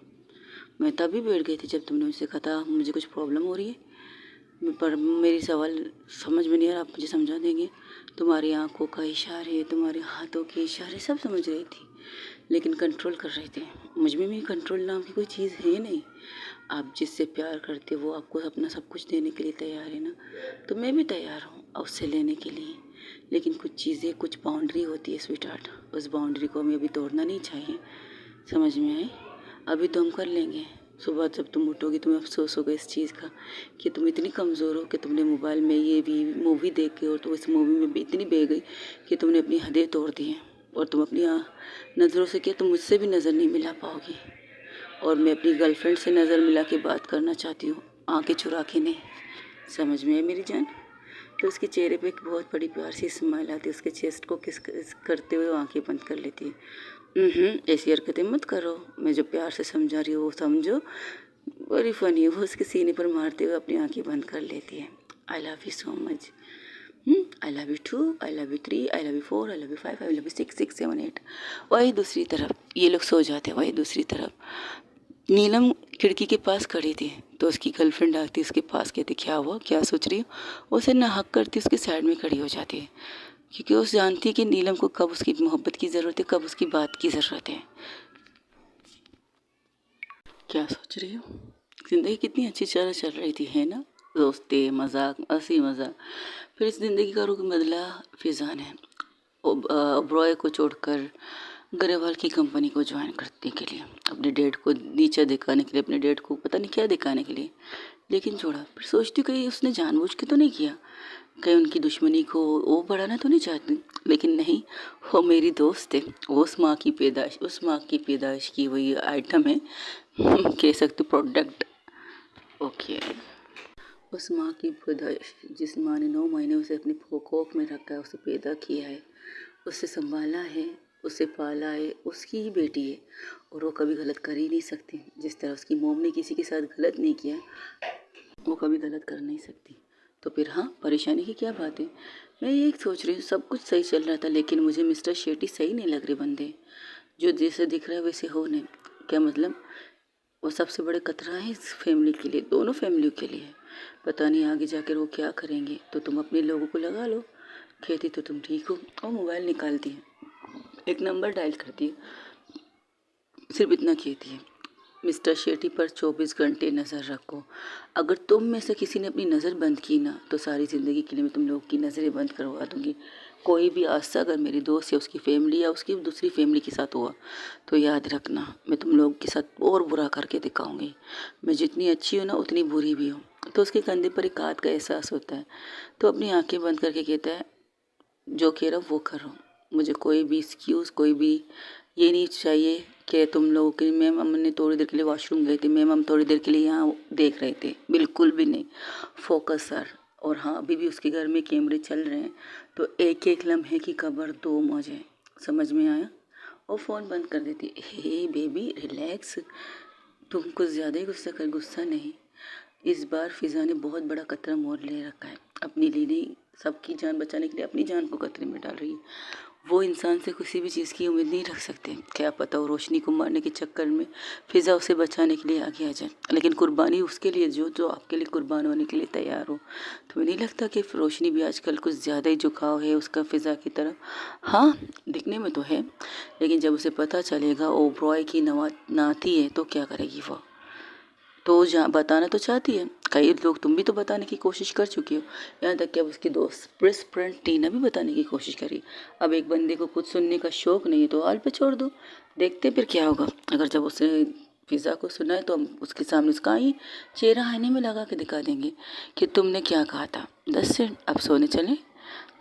मैं तभी बैठ गई थी जब तुमने मुझसे कहा था मुझे कुछ प्रॉब्लम हो रही है, पर मेरी सवाल समझ में नहीं आ रहा, आप मुझे समझा देंगे? तुम्हारी आंखों का इशारे, तुम्हारे हाथों के इशारे सब समझ रही थी, लेकिन कंट्रोल कर रहे थे। मुझ में भी कंट्रोल नाम की कोई चीज़ है नहीं। आप जिससे प्यार करते हो वो आपको अपना सब कुछ देने के लिए तैयार है ना, तो मैं भी तैयार हूँ उससे लेने के लिए। लेकिन कुछ चीज़ें, कुछ बाउंड्री होती है स्वीट हार्ट, उस बाउंड्री को हमें अभी तोड़ना नहीं चाहिए। समझ में आई? अभी तो हम कर लेंगे। सुबह जब तुम उठोगी तुम्हें अफसोस होगा इस चीज़ का कि तुम इतनी कमज़ोर हो कि तुमने मोबाइल में ये भी मूवी देख के, और तो इस मूवी में भी इतनी बह गई कि तुमने अपनी हदें तोड़ दी हैं। और तुम अपनी नज़रों से, क्या तुम मुझसे भी नज़र नहीं मिला पाओगी? और मैं अपनी गर्लफ्रेंड से नज़र मिला के बात करना चाहती हूँ, आंखें चुरा के नहीं। समझ में है मेरी जान? तो उसके चेहरे पे एक बहुत बड़ी प्यार सी स्माइल आती है, उसके चेस्ट को किस करते हुए वो आंखें बंद कर लेती है। ऐसी हरकतें मत करो, मैं जो प्यार से समझा रही हूँ वो समझो। बड़ी फनी है वो, उसके सीने पर मारते हुए अपनी आंखें बंद कर लेती है। I love you so much. I love you 2, I love you 3, I love you 4, I love you 5, I love you 6, 6, 7, 8। वही दूसरी तरफ ये लोग सो जाते हैं, वही दूसरी तरफ नीलम खिड़की के पास खड़ी थी, तो उसकी गर्लफ्रेंड आती उसके पास, कहती क्या हुआ, क्या सोच रही हो? उसे ना हक करती उसके साइड में खड़ी हो जाती है, क्योंकि वो जानती है कि नीलम को कब उसकी मोहब्बत की ज़रूरत है, कब उसकी बात की ज़रूरत है। क्या सोच रही हो? ज़िंदगी कितनी अच्छी तरह चल रही थी, है ना? दोस्ती, मजाक, हंसी मजाक। फिर इस ज़िंदगी का रुख बदला फिजान है। ओबरॉय को छोड़कर गरेवाल की कंपनी को ज्वाइन करने के लिए, अपने डैड को नीचा दिखाने के लिए, अपने डैड को पता नहीं क्या दिखाने के लिए, लेकिन छोड़ा। फिर सोचती कहीं उसने जानबूझ के तो नहीं किया, कहीं उनकी दुश्मनी को वो बढ़ाना तो नहीं चाहती, लेकिन नहीं, वो मेरी दोस्त है। वो उस माँ की पैदाइश की वही आइटम है, कह सकते प्रोडक्ट। ओके, उस माँ की पैदाइश, जिस माँ ने 9 महीने उसे अपनी कोख में रखा है, उसे पैदा किया है, उसे संभाला है, उसे पाला है, उसकी ही बेटी है, और वो कभी गलत कर ही नहीं सकती। जिस तरह उसकी मोम ने किसी के साथ गलत नहीं किया, वो कभी गलत कर नहीं सकती। तो फिर हाँ, परेशानी की क्या बात है? मैं ये सोच रही हूँ सब कुछ सही चल रहा था, लेकिन मुझे मिस्टर शेट्टी सही नहीं लग रहे बंदे। जो जैसे दिख रहा है वैसे हो नहीं। क्या मतलब? वो सबसे बड़े खतरा है इस फैमिली के लिए, दोनों फैमिलियों के लिए। पता नहीं आगे जाकर वो क्या करेंगे। तो तुम अपने लोगों को लगा लो। खेती तो तुम ठीक हो। और मोबाइल निकालती है, एक नंबर डायल करती है, सिर्फ इतना कहती है, मिस्टर शेट्टी पर 24 घंटे नज़र रखो। अगर तुम में से किसी ने अपनी नज़र बंद की ना, तो सारी ज़िंदगी के लिए मैं तुम लोग की नज़रें बंद करवा दूँगी। कोई भी हादसा अगर मेरी दोस्त या उसकी फैमिली या उसकी दूसरी फैमिली के साथ हुआ, तो याद रखना मैं तुम लोग के साथ और बुरा करके दिखाऊंगी। मैं जितनी अच्छी हूँ ना, उतनी बुरी भी हूँ। तो उसके कंधे पर एक हाथ का एहसास होता है, तो अपनी आंखें बंद करके कहता है, जो कह रहा हूँ वो करो। मुझे कोई भी एक्सक्यूज़, कोई भी ये नहीं चाहिए कि तुम लोगों के मैम हमने थोड़ी देर के लिए वॉशरूम गए थे, मैम हम थोड़ी देर के लिए यहाँ देख रहे थे, बिल्कुल भी नहीं। Focus sir. और हाँ, अभी भी उसके घर में कैमरे चल रहे हैं, तो एक एक लम्हे की खबर दो मुझे। समझ में आया? और फ़ोन बंद कर देती। हे बेबी रिलैक्स, तुम कुछ ज़्यादा ही गुस्सा कर। गुस्सा नहीं, इस बार फिज़ा ने बहुत बड़ा खतरा मोल ले रखा है। अपनी लिए नहीं, सबकी जान बचाने के लिए अपनी जान को खतरे में डाल रही है। वो इंसान से किसी भी चीज़ की उम्मीद नहीं रख सकते। क्या पता वो रोशनी को मारने के चक्कर में फिज़ा उसे बचाने के लिए आगे आ जाए, लेकिन कुर्बानी उसके लिए जो जो आपके लिए कुर्बान होने के लिए तैयार हो। तुम्हें नहीं लगता कि रोशनी भी आजकल कुछ ज़्यादा ही झुकाव है उसका फिज़ा की तरफ? हाँ, दिखने में तो है, लेकिन जब उसे पता चलेगा ओबरॉय की नाती है तो क्या करेगी वो? तो बताना तो चाहती है। कई लोग, तुम भी तो बताने की कोशिश कर चुकी हो। यहाँ तक कि अब उसकी दोस्त बेस्ट फ्रेंड टीना भी बताने की कोशिश करी। अब एक बंदे को कुछ सुनने का शौक नहीं है तो हाल पे छोड़ दो, देखते फिर क्या होगा। अगर जब उसने फिज़ा को सुना है तो हम उसके सामने उसका ही चेहरा आईने में लगा के दिखा देंगे कि तुमने क्या कहा था। 10 सेकंड, अब सोने चलें?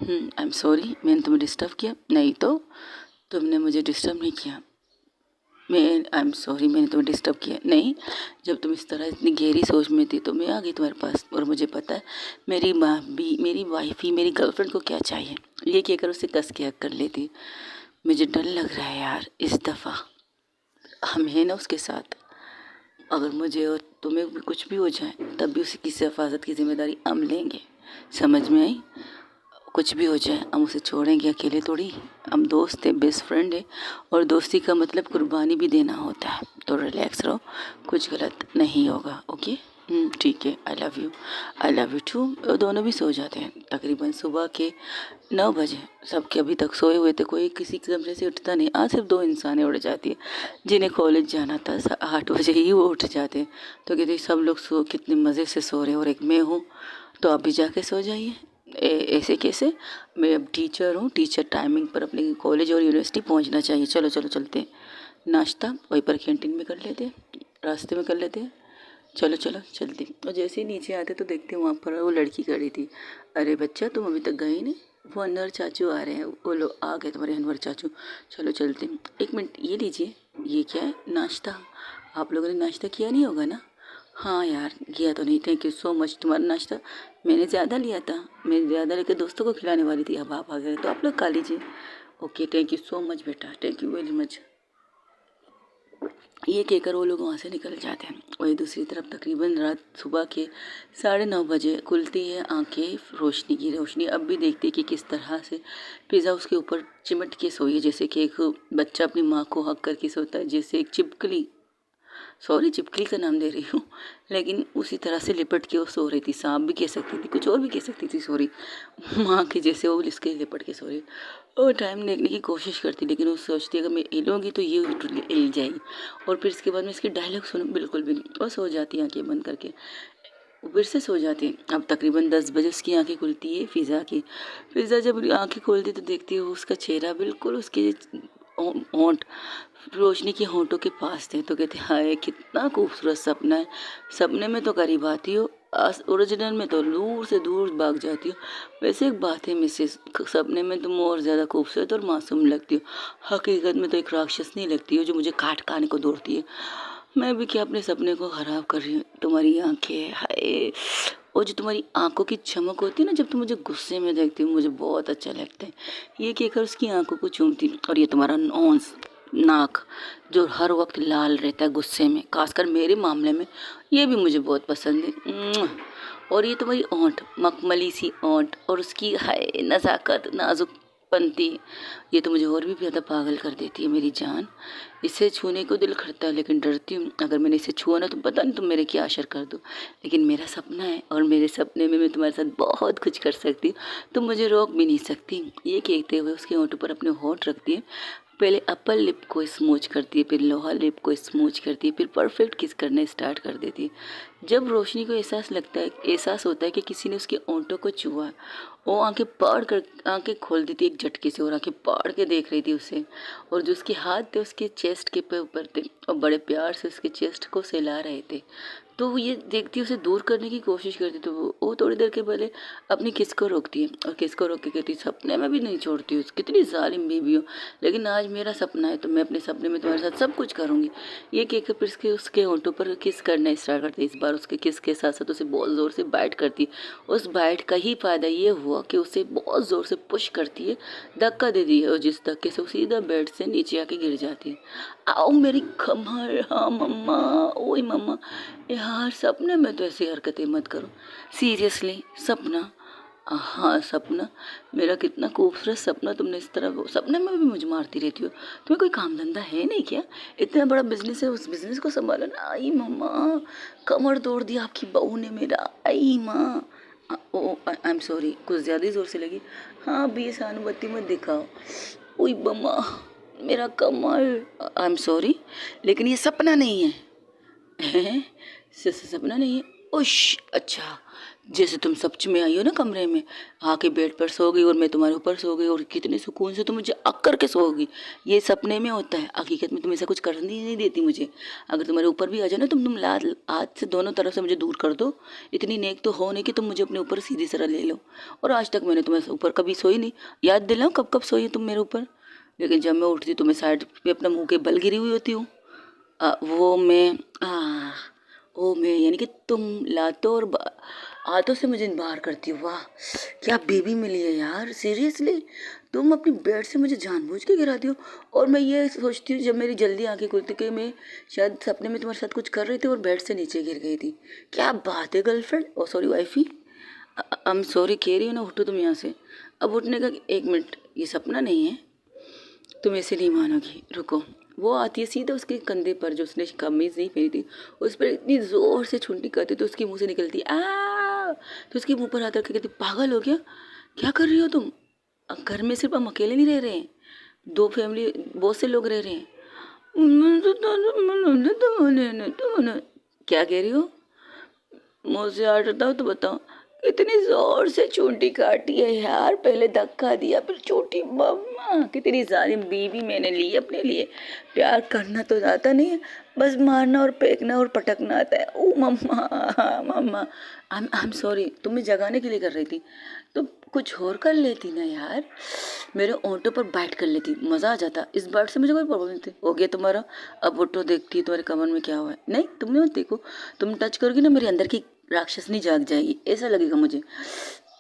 आई एम सॉरी, मैंने तुम्हें डिस्टर्ब किया? नहीं तो तुमने मुझे डिस्टर्ब नहीं किया। आई एम सॉरी, मैंने तुम्हें डिस्टर्ब किया? नहीं, जब तुम इस तरह इतनी गहरी सोच में थी तो मैं आ गई तुम्हारे पास, और मुझे पता है मेरी माँ भी, मेरी वाइफ ही, मेरी गर्लफ्रेंड को क्या चाहिए। ये कहकर उसे कस के हग कर लेती। मुझे डर लग रहा है यार, इस दफ़ा हम हैं ना उसके साथ। अगर मुझे और तुम्हें भी कुछ भी हो जाए तब भी उसकी हिफाजत की जिम्मेदारी हम लेंगे। समझ में आई? कुछ भी हो जाए हम उसे छोड़ेंगे अकेले थोड़ी। हम दोस्त हैं, बेस्ट फ्रेंड है, और दोस्ती का मतलब कुर्बानी भी देना होता है। तो रिलैक्स रहो, कुछ गलत नहीं होगा। ओके? ठीक है। I love you too. दोनों भी सो जाते हैं तकरीबन सुबह के 9 बजे। सबके अभी तक सोए हुए थे, कोई किसी कमरे से उठता नहीं। आज सिर्फ 2 इंसानें उठ जाती है जिन्हें कॉलेज जाना था। 8 बजे ही वो उठ जाते हैं। तो कहते सब लोग सो, कितने मज़े से सो रहे हैं, और एक मैं हूँ, तो आप भी जाके सो जाइए। ऐसे कैसे? मैं अब टीचर हूँ, टीचर टाइमिंग पर अपने कॉलेज और यूनिवर्सिटी पहुँचना चाहिए। चलो चलो चलते हैं। नाश्ता वहीं पर कैंटीन में कर लेते हैं, रास्ते में कर लेते हैं। चलो चलो चलते। और जैसे ही नीचे आते तो देखते वहाँ पर वो लड़की खड़ी थी। अरे बच्चा, तुम अभी तक गई नहीं? वो अनवर चाचू आ रहे हैं, वो लोग आ गए तुम्हारे अनवर चाचू। चलो चलते। एक मिनट, ये लीजिए। ये क्या है? नाश्ता। आप लोगों ने नाश्ता किया नहीं होगा ना? हाँ यार, किया तो नहीं। Thank you so much. तुम्हारा नाश्ता मैंने ज़्यादा लिया था, मैं ज़्यादा लेकर दोस्तों को खिलाने वाली थी। अब आप आ गए तो आप लोग खा लीजिए। Okay, thank you so much बेटा, थैंक यू वेरी मच। ये कहकर वो लोग वहाँ से निकल जाते हैं। वही दूसरी तरफ तकरीबन रात सुबह के 9:30 बजे खुलती है आंखें रोशनी की। रोशनी अब भी देखती है कि किस तरह से पिज़्ज़ा उसके ऊपर चिमट के सोई है, जैसे कि एक बच्चा अपनी माँ को हक करके सोता है, जैसे एक छिपकली, सॉरी छिपकली का नाम दे रही हूँ, लेकिन उसी तरह से लिपट के वो सो रही थी। सांप भी कह सकती थी, कुछ और भी कह सकती थी, सॉरी। माँ के जैसे वो इसके लिपट के सो रही। और टाइम देखने की कोशिश करती, लेकिन वो सोचती अगर मैं हिलूँगी तो ये हिल जाएगी, और फिर इसके बाद में इसके डायलॉग सुनो बिल्कुल भी नहीं, और सो जाती है आँखें बंद करके। वो फिर से सो जाती है। अब तकरीबन 10 बजे उसकी आंखें खुलती है फिज़ा की। फिज़ा जब आंखें खोलती तो देखती है उसका चेहरा बिल्कुल उसके होंठ रोशनी के होंठों के पास थे। तो कहते हाय कितना खूबसूरत सपना है। सपने में तो करीब आती हो, ओरिजिनल में तो दूर से दूर भाग जाती हो। वैसे एक बात है मिसेस, सपने में तुम और ज़्यादा खूबसूरत और मासूम लगती हो, हकीकत में तो एक राक्षस नहीं लगती हो जो मुझे काट खाने को दौड़ती है। मैं भी क्या अपने सपने को ख़राब कर रही हूँ? तुम्हारी आंखें, हाय, और जो तुम्हारी आंखों की चमक होती है ना जब तुम मुझे गुस्से में देखती हो, मुझे बहुत अच्छा लगता है। ये कहकर उसकी आंखों को चूमती। और ये तुम्हारा नोज, नाक जो हर वक्त लाल रहता है गुस्से में, खासकर मेरे मामले में, ये भी मुझे बहुत पसंद है। और ये तुम्हारी ओंठ, मखमली सी ओंठ, और उसकी हाय नज़ाकत, नाजुक पंती, ये तो मुझे और भी ज़्यादा पागल कर देती है मेरी जान। इसे छूने को दिल करता है लेकिन डरती हूँ, अगर मैंने इसे छुआ ना तो पता नहीं तुम मेरे क्या असर कर दो। लेकिन मेरा सपना है और मेरे सपने में मैं तुम्हारे साथ बहुत कुछ कर सकती हूँ, तुम मुझे रोक भी नहीं सकती। ये कहते हुए उसके होंठों पर अपने होंठ रखती है। पहले अपर लिप को स्मूच करती है, फिर लोअर लिप को स्मूच करती है, फिर परफेक्ट किस करना स्टार्ट कर देती है। जब रोशनी को एहसास होता है कि किसी ने उसके होंठों को छुआ वो आंखें खोल दी थी एक झटके से और आंखें फाड़ के देख रही थी उसे। और जो उसके हाथ थे उसके चेस्ट के पे ऊपर थे और बड़े प्यार से उसके चेस्ट को सहला रहे थे। तो वो ये देखती उसे दूर करने की कोशिश करती, तो वो थोड़ी देर के पहले अपनी किस को रोकती है और किस को रोक के कहती सपने में भी नहीं छोड़ती उस, कितनी जालिम बीवी हो, लेकिन आज मेरा सपना है तो मैं अपने सपने में तुम्हारे साथ सब कुछ करूँगी। ये कहकर फिर उसके होंठों पर किस करना स्टार्ट करती है। इस बार उसके किस के साथ साथ उसे बहुत ज़ोर से बाइट करती है। उस बाइट का ही फ़ायदा ये हुआ कि उसे बहुत ज़ोर से पुश करती है, धक्का दे दी है और जिस धक्के से वो सीधा बेड से नीचे आके गिर जाती है। आओ मेरी कमर, हाँ मम्मा, ओए मम्मा। यार सपने में तो ऐसी हरकतें मत करो, सीरियसली। सपना, हाँ सपना, मेरा कितना खूबसूरत सपना, तुमने इस तरह सपने में भी मुझे मारती रहती हो। तुम्हें कोई काम धंधा है नहीं क्या? इतना बड़ा बिजनेस है, उस बिजनेस को संभालो ना। आई मम्मा, कमर तोड़ दिया आपकी बहू ने मेरा। आई माँ, ओ आई एम सॉरी, कुछ ज़्यादा ही ज़ोर से लगी। हाँ अभी ये सहानुभूति मत दिखाओ। ओई मम्मा, मेरा कमर। आई एम सॉरी, लेकिन ये सपना नहीं है। हैं? सपना नहीं है? उश, अच्छा, जैसे तुम सच में आई हो ना कमरे में, आके बेड पर सो गई और मैं तुम्हारे ऊपर सो गई और कितने सुकून से तुम मुझे अक करके सोओगी। ये सपने में होता है, हकीकत में तुम ऐसा कुछ करने ही नहीं देती मुझे। अगर तुम्हारे ऊपर भी आ जाए ना, तुम हाथ से दोनों तरफ से मुझे दूर कर दो। इतनी नेक तो हो नहीं कि तुम मुझे अपने ऊपर सीधी तरह ले लो। और आज तक मैंने तुम्हारे ऊपर कभी सोई नहीं। याद दिलाओ कब कब सोई तुम मेरे ऊपर? लेकिन जब मैं उठती तो मैं साइड पे अपना मुँह के बल गिरी हुई होती हूँ। वो मैं ओ मैं यानी कि तुम लातों और हाथों से मुझे बाहर करती हो। वाह क्या बेबी मिली है यार, सीरियसली। तुम अपनी बेड से मुझे जानबूझ के गिराती हो। और मैं ये सोचती हूँ जब मेरी जल्दी आंखें खुलती कि मैं शायद सपने में तुम्हारे साथ कुछ कर रही थी और बेड से नीचे गिर गई थी। क्या बात है girlfriend, oh sorry wifey. I am sorry कह रही हो ना, उठो तुम यहाँ से। अब उठने का एक मिनट, ये सपना नहीं है, तुम ऐसे नहीं मानोगी, रुको। वो आती है सीधा उसके कंधे पर, जो उसने कमीज नहीं पहनी थी, उस पर इतनी ज़ोर से छुंटी करती तो उसके मुंह से निकलती आ, तो उसके मुंह पर हाथ रख के कहती पागल हो गया, क्या कर रही हो तुम? घर में सिर्फ हम अकेले नहीं रह रहे हैं, दो फैमिली, बहुत से लोग रह रहे हैं। क्या कह रही हो? मुझसे हट बताओ तो बताओ। इतनी जोर से चोटी काटी है यार, पहले धक्का दिया फिर चोटी। मम्मा कितनी जालिम बीवी मैंने ली है अपने लिए। प्यार करना तो आता नहीं है, बस मारना और फेंकना और पटकना आता है। ओ मम्मा, मम्मा आई एम सॉरी, तुम्हें जगाने के लिए कर रही थी तो कुछ और कर लेती ना यार, मेरे ओंठों पर बाइट कर लेती, मज़ा आ जाता। इस बात से मुझे कोई प्रॉब्लम नहीं थी। हो गया तुम्हारा, अब उठो, देखती है तुम्हारे कमर में क्या हुआ है। नहीं तुमने मत देखो, तुम टच करोगी ना मेरे अंदर की राक्षसनी जाग जाएगी, ऐसा लगेगा मुझे।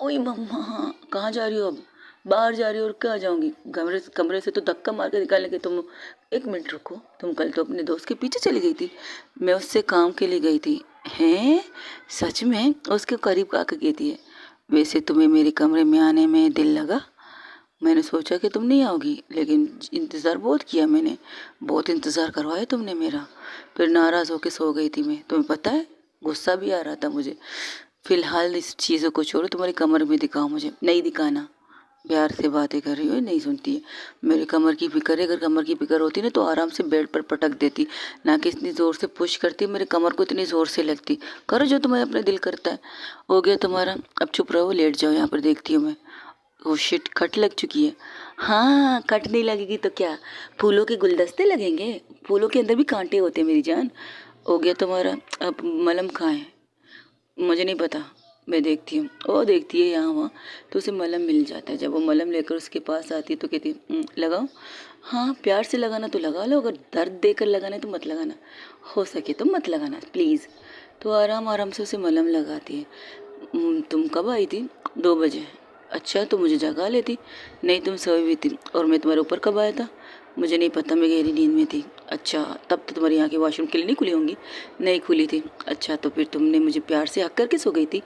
ओए मम्मा कहाँ जा रही हो अब? बाहर जा रही हो और कहाँ जाऊँगी? कमरे से तो धक्का मार के निकालने के तुम। एक मिनट रुको, तुम कल तो अपने दोस्त के पीछे चली गई थी। मैं उससे काम के लिए गई थी। हैं? सच में? उसके करीब आके कहती है वैसे तुम्हें मेरे कमरे में आने में दिल लगा? मैंने सोचा कि तुम नहीं आओगी, लेकिन इंतज़ार बहुत किया मैंने, बहुत इंतज़ार करवाया तुमने मेरा। फिर नाराज़ होके सो गई थी मैं, तुम्हें पता है गुस्सा भी आ रहा था मुझे। फिलहाल इस चीज़ों को छोड़ो, तुम्हारी कमर में दिखाओ मुझे। नहीं दिखाना, प्यार से बातें कर रही हो, नहीं सुनती है। मेरे कमर की फिक्र है, अगर कमर की फिक्र होती ना तो आराम से बेड पर पटक देती, ना कि इतनी ज़ोर से पुश करती, मेरे कमर को इतनी ज़ोर से लगती। करो जो तुम्हें अपने दिल करता है। हो गया तुम्हारा, अब चुप रहो, लेट जाओ यहाँ पर, देखती हूँ मैं। ओह शिट, कट लग चुकी है। हाँ कट नहीं लगेगी तो क्या, फूलों के गुलदस्ते लगेंगे, फूलों के अंदर भी कांटे होते हैं मेरी जान। हो गया तुम्हारा, अब मलहम कहाँ है? मुझे नहीं पता, मैं देखती हूँ। वो देखती है यहाँ वहाँ, तो उसे मलहम मिल जाता है। जब वो मलहम लेकर उसके पास आती है तो कहती है लगाओ। हाँ प्यार से लगाना तो लगा लो, अगर दर्द देकर लगाना है तो मत लगाना, हो सके तो मत लगाना प्लीज़। तो आराम आराम से उसे मलहम लगाती है। तुम कब आई थी? 2 बजे। अच्छा तो मुझे जगा लेती। नहीं तुम सोई हुई थी। और मैं तुम्हारे ऊपर कब आया था? मुझे नहीं पता, मैं गहरी नींद में थी। अच्छा तब तो तुम्हारी यहाँ की वॉशरूम के लिए नहीं खुली होंगी? नहीं खुली थी। अच्छा तो फिर तुमने मुझे प्यार से हक करके सो गई थी?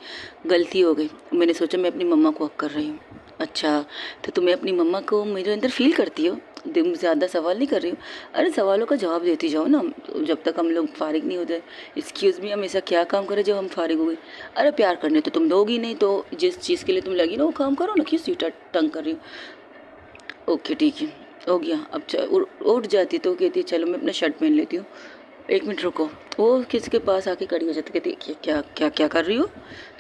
गलती हो गई, मैंने सोचा मैं अपनी मम्मा को हक कर रही हूँ। अच्छा तो तुम्हें अपनी मम्मा को मेरे अंदर फील करती हो? तुम ज़्यादा सवाल नहीं कर रही हो। अरे सवालों का जवाब देती जाओ ना, जब तक हम लोग फारिग नहीं होते। एक्सक्यूज़ मी, हम ऐसा क्या काम करें जब हम फारिग हो गए? अरे प्यार करने तो तुम दोगी नहीं, तो जिस चीज़ के लिए तुम लगी ना वो काम करो ना, क्यों सीटा तंग कर रही हो? ओके ठीक है, हो गया। अब उठ जाती तो कहती चलो मैं अपना शर्ट पहन लेती हूँ। एक मिनट रुको, वो किसके पास आके खड़ी हो जाती, कहती क्या क्या क्या क्या कर रही हो?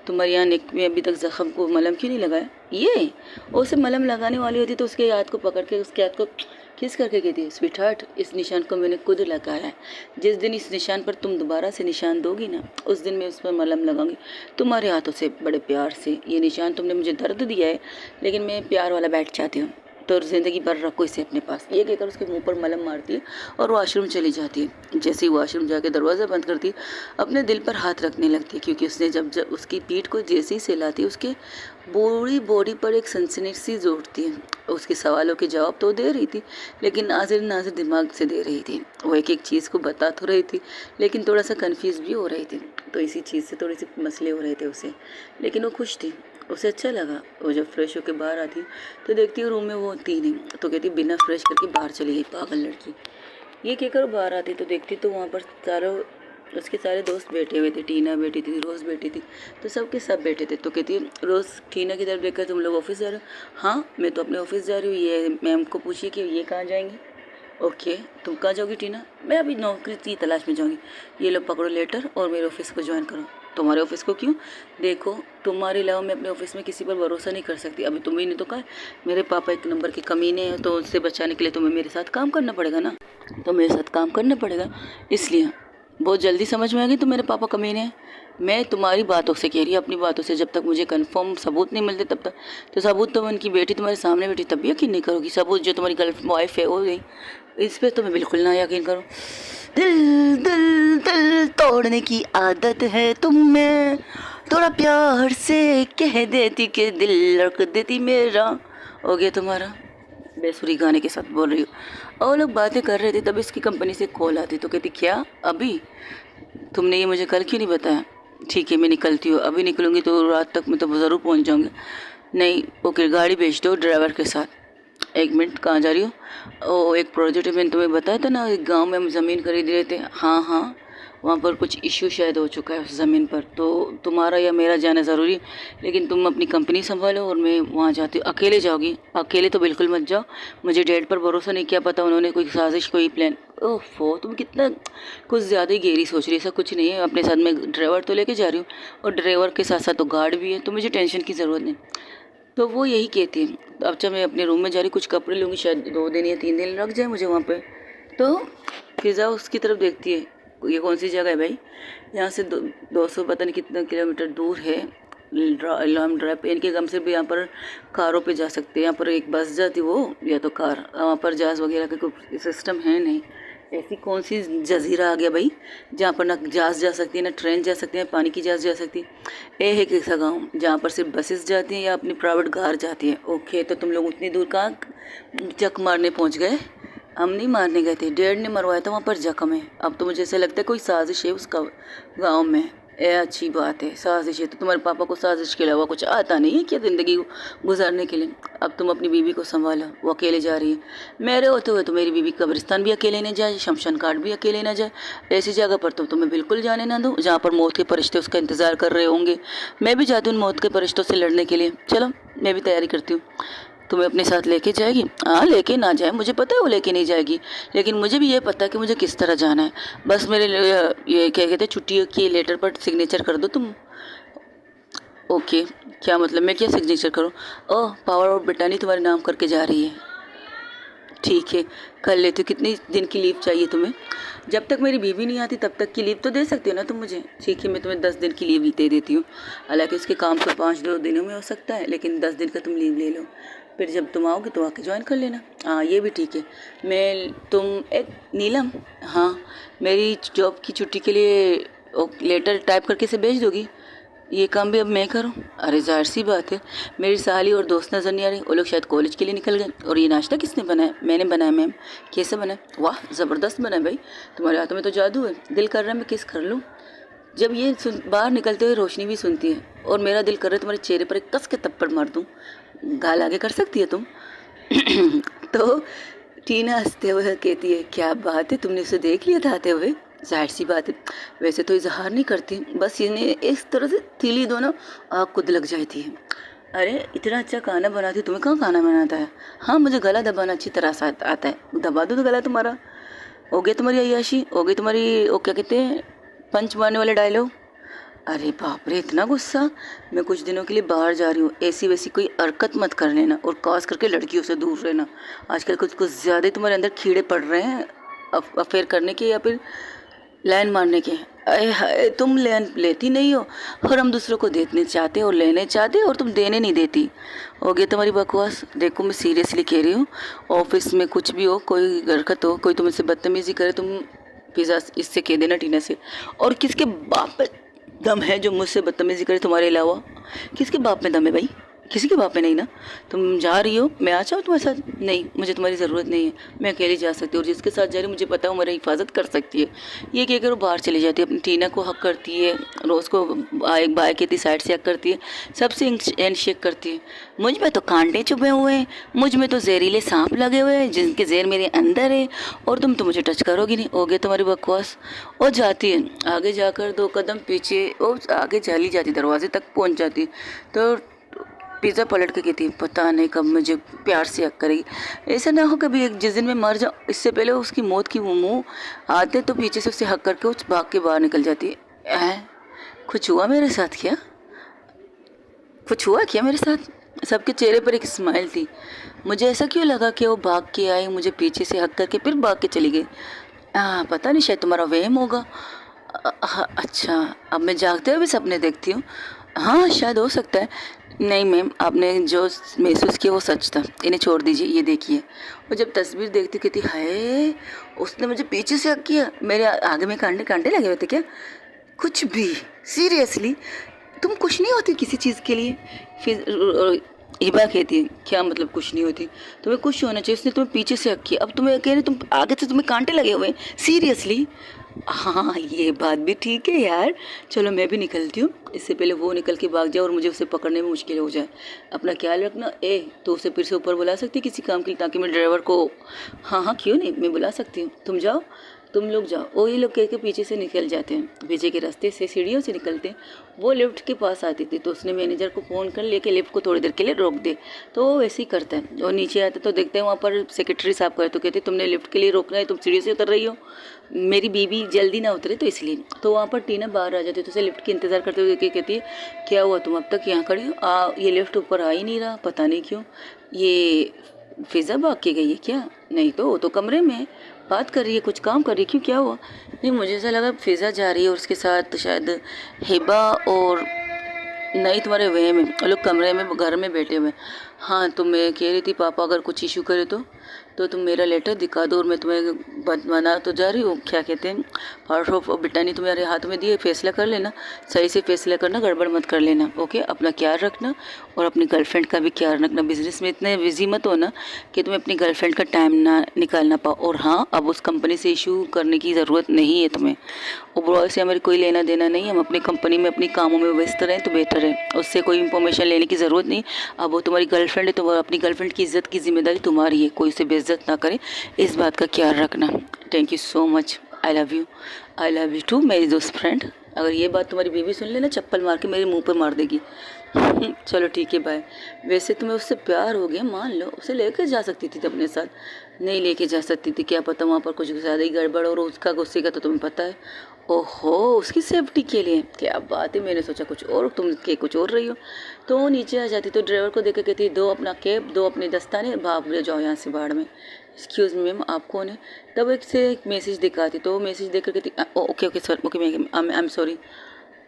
तुम्हारे यहाँ नेक में अभी तक ज़ख़म को मलहम क्यों नहीं लगाया? ये उसे मलहम लगाने वाली होती तो उसके हाथ को पकड़ के उसके हाथ को किस करके कहती है, स्वीट हार्ट इस निशान को मैंने खुद लगाया है, जिस दिन इस निशान पर तुम दोबारा से निशान दोगी ना, उस दिन मैं उस पर मलहम लगाऊंगी तुम्हारे हाथों से बड़े प्यार से। ये निशान तुमने मुझे दर्द दिया है, लेकिन मैं प्यार वाला बैठ चाहती हूँ, तो ज़िंदगी भर रखो इसे अपने पास। ये कहकर उसके मुंह पर मलहम मारती है और वॉशरूम चली जाती है। जैसे ही वॉशरूम जाके दरवाज़ा बंद करती है, अपने दिल पर हाथ रखने लगती है, क्योंकि उसने जब उसकी पीठ को जैसे ही सहलाती है, उसके पूरी बॉडी पर एक सनसनी सी जोड़ती है। उसके सवालों के जवाब तो दे रही थी, लेकिन नाज़िर नाज़िर दिमाग से दे रही थी। वो एक एक चीज़ को बता तो रही थी, लेकिन थोड़ा सा कन्फ्यूज़ भी हो रही थी। तो इसी चीज़ से थोड़े से मसले हो रहे थे उसे, लेकिन वो खुश थी, उसे अच्छा लगा। वो जब फ्रेश होकर बाहर आती तो देखती है रूम में वो होती नहीं, तो कहती बिना फ्रेश करके बाहर चली गई पागल लड़की। ये कहकर बाहर आती तो देखती तो वहाँ पर उसके सारे दोस्त बैठे हुए थे। टीना बैठी थी, रोज़ बैठी थी, तो सब के सब बैठे थे। तो कहती है रोज़ टीना की तरफ देखकर, तुम लोग ऑफिस जा रहे हो? हाँ मैं तो अपने ऑफिस जा रही हूँ। ये मैम को पूछिए कि ये कहाँ जाएंगे। ओके तुम कहाँ जाओगी टीना? मैं अभी नौकरी की तलाश में जाऊँगी। ये लो पकड़ो लेटर और मेरे ऑफिस को ज्वाइन करो। तुम्हारे ऑफिस को क्यों? देखो तुम्हारे अलावा मैं अपने ऑफिस में किसी पर भरोसा नहीं कर सकती। अभी तुम्हें ने तो कहा मेरे पापा एक नंबर के कमीने हैं, तो उससे बचाने के लिए तुम्हें मेरे साथ काम करना पड़ेगा ना, तो मेरे साथ काम करना पड़ेगा। इसलिए बहुत जल्दी समझ में आ गई तो मेरे पापा कमीने हैं। मैं तुम्हारी बातों से कह रही हूँ, अपनी बातों से। जब तक मुझे कंफर्म सबूत नहीं मिलते तब तक, तो सबूत तो उनकी बेटी तुम्हारे सामने बैठी तब भी यकीन नहीं करोगी। सबूत जो तुम्हारी गर्ल वाइफ है वो नहीं, इस पर तुम्हें बिल्कुल ना यकीन करो। दिल दिल दिल तोड़ने की आदत है तुम में, थोड़ा प्यार से कह देती कि दिल लड़क देती मेरा। हो गया तुम्हारा? बेसुरी गाने के साथ बोल रही हूँ। और लोग बातें कर रहे थे, तब इसकी कंपनी से कॉल आती तो कहती क्या अभी? तुमने ये मुझे कल क्यों नहीं बताया? ठीक है मैं निकलती हूँ, अभी निकलूँगी तो रात तक मैं तो ज़रूर पहुँच जाऊँगी। नहीं ओके गाड़ी भेज दो ड्राइवर के साथ। एक मिनट कहाँ जा रही हो? ओ एक प्रोजेक्ट मैंने तुम्हें बताया था ना, एक गांव में हम ज़मीन खरीद रहे थे। हाँ हाँ वहाँ पर कुछ इश्यू शायद हो चुका है उस ज़मीन पर, तो तुम्हारा या मेरा जाना ज़रूरी है, लेकिन तुम अपनी कंपनी संभालो और मैं वहाँ जाती हूँ। अकेले जाओगी? अकेले तो बिल्कुल मत जाओ, मुझे डैड पर भरोसा नहीं, क्या पता उन्होंने कोई साजिश कोई प्लान। ओफो तुम कितना कुछ ज़्यादा ही गहरी सोच रही है। ऐसा कुछ नहीं है, अपने साथ में ड्राइवर तो लेके जा रही हूँ, और ड्राइवर के साथ साथ तो गार्ड भी है, तो मुझे टेंशन की ज़रूरत नहीं। तो वो यही कहती है। अब जब मैं अपने रूम में जा रही, कुछ कपड़े लूँगी, शायद 2 दिन या 3 दिन लग जाए मुझे वहाँ पे। तो फिज़ा उसकी तरफ देखती है, ये कौन सी जगह है भाई? यहाँ से 200 पता नहीं कितना किलोमीटर दूर है लॉन्ग ड्राइव पे। इनके गम से भी यहाँ पर कारों पे जा सकते हैं। यहाँ पर एक बस जाती वो या तो कार, वहाँ पर जहाज़ वगैरह का कोई सिस्टम है नहीं। ऐसी कौन सी जजीरा आ गया भाई जहाँ पर ना जहाज़ जा सकती है, ना ट्रेन जा सकती है, पानी की जहाज़ जा सकती है। ये है एक ऐसा गाँव जहाँ पर सिर्फ बसेस जाती हैं या अपनी प्राइवेट कार जाती हैं। ओके तो तुम लोग उतनी दूर कहाँ जक मारने पहुँच गए? हम नहीं मारने गए थे, डैड ने मरवाया था वहाँ पर जख्म है। अब तो मुझे ऐसा लगता है कोई साजिश है उसका गाँव में। ये अच्छी बात है, साजिश है तो तुम्हारे पापा को साजिश के अलावा कुछ आता नहीं है क्या ज़िंदगी गुजारने के लिए? अब तुम अपनी बीवी को संभालो, वो अकेले जा रही है। मेरे होते हुए तो मेरी बीवी कब्रिस्तान भी अकेले न जाए, शमशान घाट भी अकेले न जाए। ऐसी जगह पर तो तुम्हें बिल्कुल जाने ना दो जहाँ पर मौत के फरिश्ते उसका इंतज़ार कर रहे होंगे। मैं भी जाती हूँ मौत के फरिश्तों से लड़ने के लिए। चलो मैं भी तैयारी करती हूँ। तुम्हें अपने साथ लेके जाएगी? हाँ लेके ना जाए मुझे पता है वो लेके नहीं जाएगी, लेकिन मुझे भी ये पता है कि मुझे किस तरह जाना है। बस मेरे ये क्या कहते हैं छुट्टियों के लेटर पर सिग्नेचर कर दो तुम। ओके क्या मतलब मैं क्या सिग्नेचर करूँ? ओह पावर ऑफ ब्रिटानी तुम्हारे नाम करके जा रही है। ठीक है कर लेती हूँ। कितनी दिन की लीव चाहिए तुम्हें? जब तक मेरी बीवी नहीं आती तब तक की लीव तो दे सकती हो ना तुम मुझे? ठीक है मैं तुम्हें 10 दिन की लीव दे देती हूँ। हालांकि उसके काम तो 5-2 दिनों में हो सकता है, लेकिन 10 दिन का तुम लीव ले लो, फिर जब तुम आओगे तो आके ज्वाइन कर लेना। हाँ ये भी ठीक है। तुम एक नीलम, हाँ मेरी जॉब की छुट्टी के लिए लेटर टाइप करके से भेज दोगी? ये काम भी अब मैं करूं? अरे जाहिर सी बात है, मेरी साली और दोस्त नज़र नहीं आ रही, वो लोग शायद कॉलेज के लिए निकल गए। और ये नाश्ता किसने बनाया? मैंने बनाया मैम। कैसे बनाया? वाह ज़बरदस्त बनाया भाई, तुम्हारे हाथों में तो जादू है। दिल कर रहा है मैं किस कर लूँ। जब ये बाहर निकलते हुए रोशनी भी सुनती है, और मेरा दिल कर रहा है तुम्हारे चेहरे पर एक कस के थप्पड़ मार दूँ। गाल आगे कर सकती है तुम? तो टीना हंसते हुए कहती है क्या बात है, तुमने उसे देख लिया था आते हुए? जाहिर सी बात है, वैसे तो इजहार नहीं करती, बस इन्हें इस तरह से तीली दो ना आग खुद लग जाती है। अरे इतना अच्छा खाना बनाती, तुम्हें कहाँ खाना बनाता है? हाँ मुझे गला दबाना अच्छी तरह से आता है। दबा दो तो गला तुम्हारा। हो गई तुम्हारी अय्याशी, हो गई तुम्हारी वो क्या कहते हैं पंच मारने वाले डायलॉग। अरे बाप रे, इतना गुस्सा! मैं कुछ दिनों के लिए बाहर जा रही हूँ, ऐसी वैसी कोई हरकत मत कर लेना और खास करके लड़कियों से दूर रहना। आजकल कुछ ज़्यादा ही तुम्हारे अंदर कीड़े पड़ रहे हैं अफेयर करने के या फिर लाइन मारने के। अरे हाय, तुम लाइन लेती नहीं हो और हम दूसरों को देने चाहते और लेने चाहते और तुम देने नहीं देती। हो गया तुम्हारी बकवास। देखो मैं सीरियसली कह रही हूँ, ऑफिस में कुछ भी हो, कोई हरकत हो, कोई तुमसे बदतमीजी करे, तुम पिज़्ज़ा इससे कह देना, टीना से। और किसके बाप पे दम है जो मुझसे बदतमीजी करे तुम्हारे अलावा? किसके बाप में दम है भाई? किसी के बाप में नहीं ना। तुम जा रही हो, मैं आ जाऊँ तुम्हारे साथ? नहीं, मुझे तुम्हारी ज़रूरत नहीं है, मैं अकेली जा सकती हूँ और जिसके साथ जा रही हूँ मुझे पता है वो मेरी हिफाजत कर सकती है। ये कह कर वो बाहर चली जाती है, अपनी टीना को हक करती है, रोज़ को एक बाय कहती साइड से हक करती है, सबसे हैंड शेक करती है। मुझ में तो कांटे चुभे हुए हैं, मुझ में तो जहरीले सांप लगे हुए हैं जिनके जहर मेरे अंदर है और तुम तो मुझे टच करोगी नहीं। हो गया तुम्हारी बकवास। और जाती है आगे जाकर 2 कदम पीछे और आगे चली जाती, दरवाजे तक पहुँच जाती। तो पिज़्ज़ा पलट के कहती, पता नहीं कब मुझे प्यार से हक करेगी। ऐसा ना हो कभी एक जिस दिन मैं मर जाऊँ इससे पहले उसकी मौत की वो मुँह आते तो पीछे से उसे हक करके उस भाग के बाहर निकल जाती है। कुछ हुआ मेरे साथ क्या? कुछ हुआ क्या मेरे साथ? सबके चेहरे पर एक स्माइल थी। मुझे ऐसा क्यों लगा कि वो भाग के आई, मुझे पीछे से हक करके फिर भाग के चली गई। पता नहीं, शायद तुम्हारा वहम होगा। अच्छा, अब मैं जागते हुए भी सपने देखती हूँ। हाँ, शायद हो सकता है। नहीं मैम, आपने जो महसूस किया वो सच था। इन्हें छोड़ दीजिए, ये देखिए। वो जब तस्वीर देखती कहती, हाय उसने मुझे पीछे से हक किया, मेरे आगे में कांटे कांटे लगे हुए थे क्या? कुछ भी, सीरियसली तुम कुछ नहीं होती किसी चीज़ के लिए। फिर हिबा कहती है, क्या मतलब कुछ नहीं होती? तुम्हें कुछ होना चाहिए, उसने तुम्हें पीछे से हक किया, अब तुम्हें कह रहे तुम आगे से तुम्हें कांटे लगे हुए हैं, सीरियसली? हाँ, ये बात भी ठीक है यार। चलो मैं भी निकलती हूँ, इससे पहले वो निकल के भाग जाए और मुझे उसे पकड़ने में मुश्किल हो जाए। अपना ख्याल रखना। तो उसे फिर से ऊपर बुला सकती किसी काम के लिए, ताकि मैं ड्राइवर को। हाँ हाँ, क्यों नहीं, मैं बुला सकती हूँ। तुम जाओ, तुम लोग जाओ। वो ये लोग कह के पीछे से निकल जाते हैं, पीछे के रास्ते से सीढ़ियों से निकलते हैं। वो लिफ्ट के पास आती थी तो उसने मैनेजर को फ़ोन कर लेके लिफ्ट को थोड़ी देर के लिए रोक दे। तो वो वैसे ही करता है। और नीचे आते तो देखते हैं वहाँ पर सेक्रेटरी साहब करे, तो कहते तुमने लिफ्ट के लिए रोकना है, तुम सीढ़ी से उतर रही हो, मेरी बीबी जल्दी ना उतरे तो इसलिए। तो वहाँ पर टीना बाहर आ जाती है, तो उसे लिफ्ट की इंतज़ार करते हुए कहती है, क्या हुआ तुम अब तक यहाँ खड़ी हो? ये लिफ्ट ऊपर आ ही नहीं रहा, पता नहीं क्यों। ये फिज़ा भाग के गई है क्या? नहीं तो वो तो कमरे में है, बात कर रही है, कुछ काम कर रही है, क्यों क्या हुआ? नहीं, मुझे ऐसा लगा फिज़ा जा रही है और उसके साथ शायद हिबा और नहीं, तुम्हारे वे में वो लोग कमरे में घर में बैठे हुए। हाँ, तो मैं कह रही थी पापा अगर कुछ इशू करे तो तुम मेरा लेटर दिखा दो और मैं तुम्हें बना तो जा रही हूँ, क्या कहते हैं, पार्ट ऑफ बिटानी तुम्हारे हाथ में दिए, फैसला कर लेना, सही से फैसला करना, गड़बड़ मत कर लेना। ओके, अपना ख्याल रखना और अपनी गर्लफ्रेंड का भी ख्याल रखना। बिजनेस में इतने बिजी मत होना कि तुम्हें अपनी गर्लफ्रेंड का टाइम ना निकाल ना पाओ। और हाँ, अब उस कंपनी से इशू करने की ज़रूरत नहीं है तुम्हें। ओवरऑल से हमारी कोई लेना देना नहीं है, हम अपनी कंपनी में अपनी कामों में व्यस्त रहें तो बेटर है, उससे कोई इन्फॉर्मेशन लेने की ज़रूरत नहीं। अब वो तुम्हारी गर्लफ्रेंड है तो अपनी गर्लफ्रेंड की इज़्ज़त की जिम्मेदारी तुम्हारी है, कोई उसे बेइज्जत ना करे, इस बात का ख्याल रखना। Thank you so much, I love you. I love you too मेरी दोस्त फ्रेंड। अगर ये बात तुम्हारी बीवी सुन लेना, चप्पल मार के मेरे मुंह पर मार देगी। चलो ठीक है, बाय। वैसे तुम्हें उससे प्यार हो गया, मान लो, उसे लेकर जा सकती थी अपने साथ। नहीं लेके जा सकती थी, क्या पता वहाँ पर कुछ ज़्यादा ही गड़बड़ और उसका गुस्से का तो तुम्हें पता है। ओहो, उसकी सेफ्टी के लिए, क्या बात है, मैंने सोचा कुछ और, तुम के कुछ और रही हो। तो वो नीचे आ जाती तो ड्राइवर को देख के कहती, दो अपना कैब, दो अपने दस्ताने, भाग जाओ यहाँ से बाढ़ में। एक्सक्यूज़ मी मैम, आप कौन है? तब एक मैसेज दिखाती, तो वो मैसेज देख कर कहती, okay okay sir, okay I am sorry.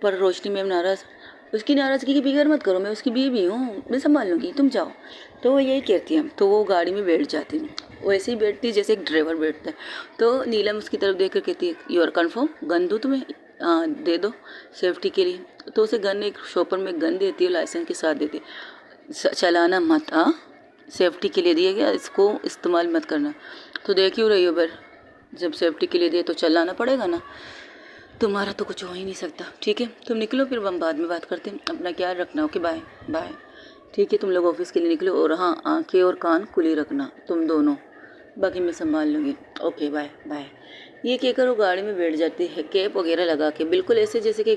पर रोशनी मैम नाराज़, उसकी नाराज़गी की फिक्र मत करो, मैं उसकी बीवी हूँ, मैं संभाल लूँगी, तुम जाओ। तो वो यही कहती है, तो वो गाड़ी में बैठ जाती है, वैसे ही बैठती है जैसे एक ड्राइवर बैठता है। तो नीलम उसकी तरफ देख कर कहती है, यू आर कन्फर्म, गन दूँ तुम्हें? दे दो सेफ्टी के लिए। तो उसे गन, एक शॉपर में गन देती है, लाइसेंस के साथ देती है, चलाना मत, सेफ्टी के लिए दिया गया, इसको इस्तेमाल मत करना। तो देख क्यों रही हो फिर, जब सेफ्टी के लिए दिए तो चलाना पड़ेगा ना, तुम्हारा तो कुछ हो ही नहीं सकता। ठीक है, तुम निकलो, फिर हम बाद में बात करते हैं, अपना ख्याल रखना। Okay, bye bye. ठीक है, तुम लोग ऑफिस के लिए निकलो और हाँ, आंखें और कान खुले रखना तुम दोनों, बाकी मैं संभाल लूँगी। Okay, bye bye. ये कहकर वो गाड़ी में बैठ जाती है, कैप वगैरह लगा के, बिल्कुल ऐसे जैसे कि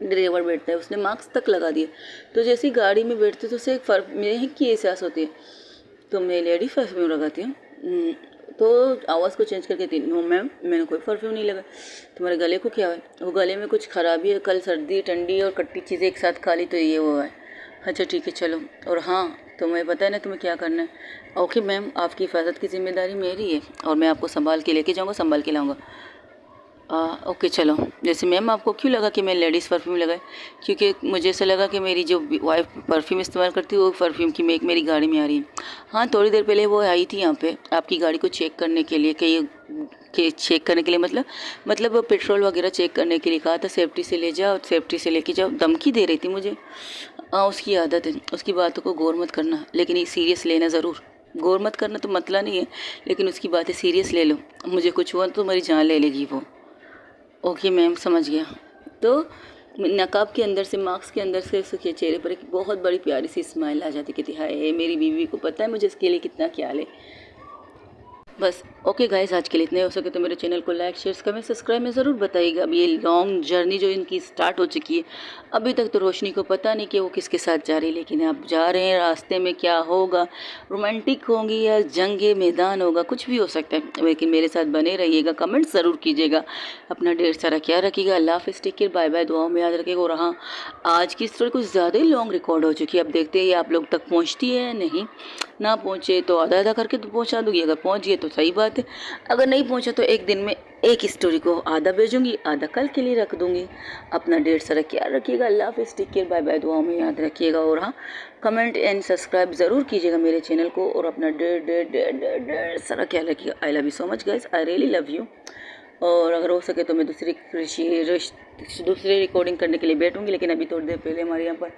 ड्राइवर बैठता है, उसने मास्क तक लगा दिए। तो जैसे ही गाड़ी में बैठती तो उसे एक फ़र्क महक की एहसास होती है। तो मैं लेडी परफ्यूम लगाती हूँ, तो आवाज़ को चेंज करके थी, नो मैम मैंने कोई परफ्यूम नहीं लगा। तुम्हारे गले को क्या है? वो गले में कुछ खराबी है, कल सर्दी ठंडी और खट्टी चीज़ें एक साथ खा ली तो ये वो है। अच्छा ठीक है चलो। और हाँ तुम्हें पता है ना तुम्हें क्या करना है। ओके मैम, आपकी हिफाजत की जिम्मेदारी मेरी है और मैं आपको संभाल के लेके जाऊँगा, संभाल के लाऊँगा। ओके चलो। जैसे मैम आपको क्यों लगा कि मैं लेडीज़ परफ्यूम लगाए? क्योंकि मुझे ऐसा लगा कि मेरी जो वाइफ परफ्यूम इस्तेमाल करती है वो परफ्यूम की मेक मेरी गाड़ी में आ रही है। हाँ थोड़ी देर पहले वो आई थी यहाँ पे आपकी गाड़ी को चेक करने के लिए, कि चेक करने के लिए मतलब पेट्रोल वगैरह चेक करने के लिए कहा था, सेफ्टी से ले जाओ, सेफ्टी से लेके जाओ, धमकी दे रही थी मुझे। उसकी आदत है, उसकी बातों को गौर मत करना, लेकिन ये सीरियस लेना ज़रूर। गौर मत करना तो मतलब नहीं है, लेकिन उसकी बातें सीरियस ले लो, मुझे कुछ हुआ तो मेरी जान ले लेगी वो। ओके मैम समझ गया। तो नकाब के अंदर से, मास्क के अंदर से उसके चेहरे पर एक बहुत बड़ी प्यारी सी स्माइल आ जाती, कहती हाय मेरी बीवी को पता है मुझे इसके लिए कितना ख्याल है। बस ओके गाइस, आज के लिए इतने। हो सके तो मेरे चैनल को लाइक शेयर कमेंट सब्सक्राइब में ज़रूर बताइएगा। अब ये लॉन्ग जर्नी जो इनकी स्टार्ट हो चुकी है, अभी तक तो रोशनी को पता नहीं कि वो किसके साथ जा रही है, लेकिन आप जा रहे हैं, रास्ते में क्या होगा, रोमांटिक होंगी या जंग मैदान होगा, कुछ भी हो सकता है, लेकिन मेरे साथ बने रहिएगा, कमेंट ज़रूर कीजिएगा। अपना ढेर सारा ख्याल रखिएगा। अल्लाह हाफ़िज़, टेक केयर, बाय बाय, दुआओं में याद रखिएगा। और हाँ, आज की स्टोरी कुछ ज़्यादा ही लॉन्ग रिकॉर्ड हो चुकी है, अब देखते हैं ये आप लोग तक पहुँचती है या नहीं। ना पहुँचे तो आधा आधा करके तो पहुँचा दूँगी, अगर पहुँच गए तो सही बात है, अगर नहीं पहुँचा तो एक दिन में एक स्टोरी को आधा भेजूँगी, आधा कल के लिए रख दूँगी। अपना ढेर सारा ख्याल रखिएगा। अल्लाह हाफ़िज़, टेक केयर, बाय बाय, दुआओं में याद रखिएगा। और हाँ, कमेंट एंड सब्सक्राइब ज़रूर कीजिएगा मेरे चैनल को, और अपना ढेर सारा ख्याल रखिएगा। आई love you so much guys, I really love you. और अगर हो सके तो मैं दूसरी रिकॉर्डिंग करने के लिए बैठूँगी, लेकिन अभी थोड़ी देर पहले हमारे यहाँ पर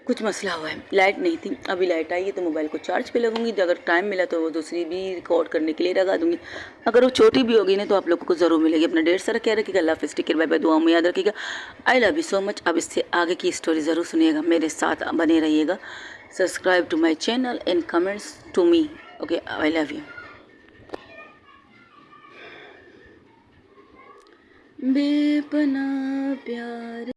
कुछ मसला हुआ है, लाइट नहीं थी, अभी लाइट आई है तो मोबाइल को चार्ज पे लगूंगी, अगर टाइम मिला तो वो दूसरी भी रिकॉर्ड करने के लिए लगा दूंगी। अगर वो छोटी भी होगी ना तो आप लोगों को ज़रूर मिलेगी। अपना ढेर सारा क्या रखिएगा। अल्लाह हाफ़िज़, टेक केयर, बाय बाय, दुआओं में याद रखिएगा। आई लव यू सो मच। अब इससे आगे की स्टोरी ज़रूर सुनिएगा, मेरे साथ बने रहिएगा। Subscribe to my channel and comments to me. Okay, I love you. बेपनाह प्यार।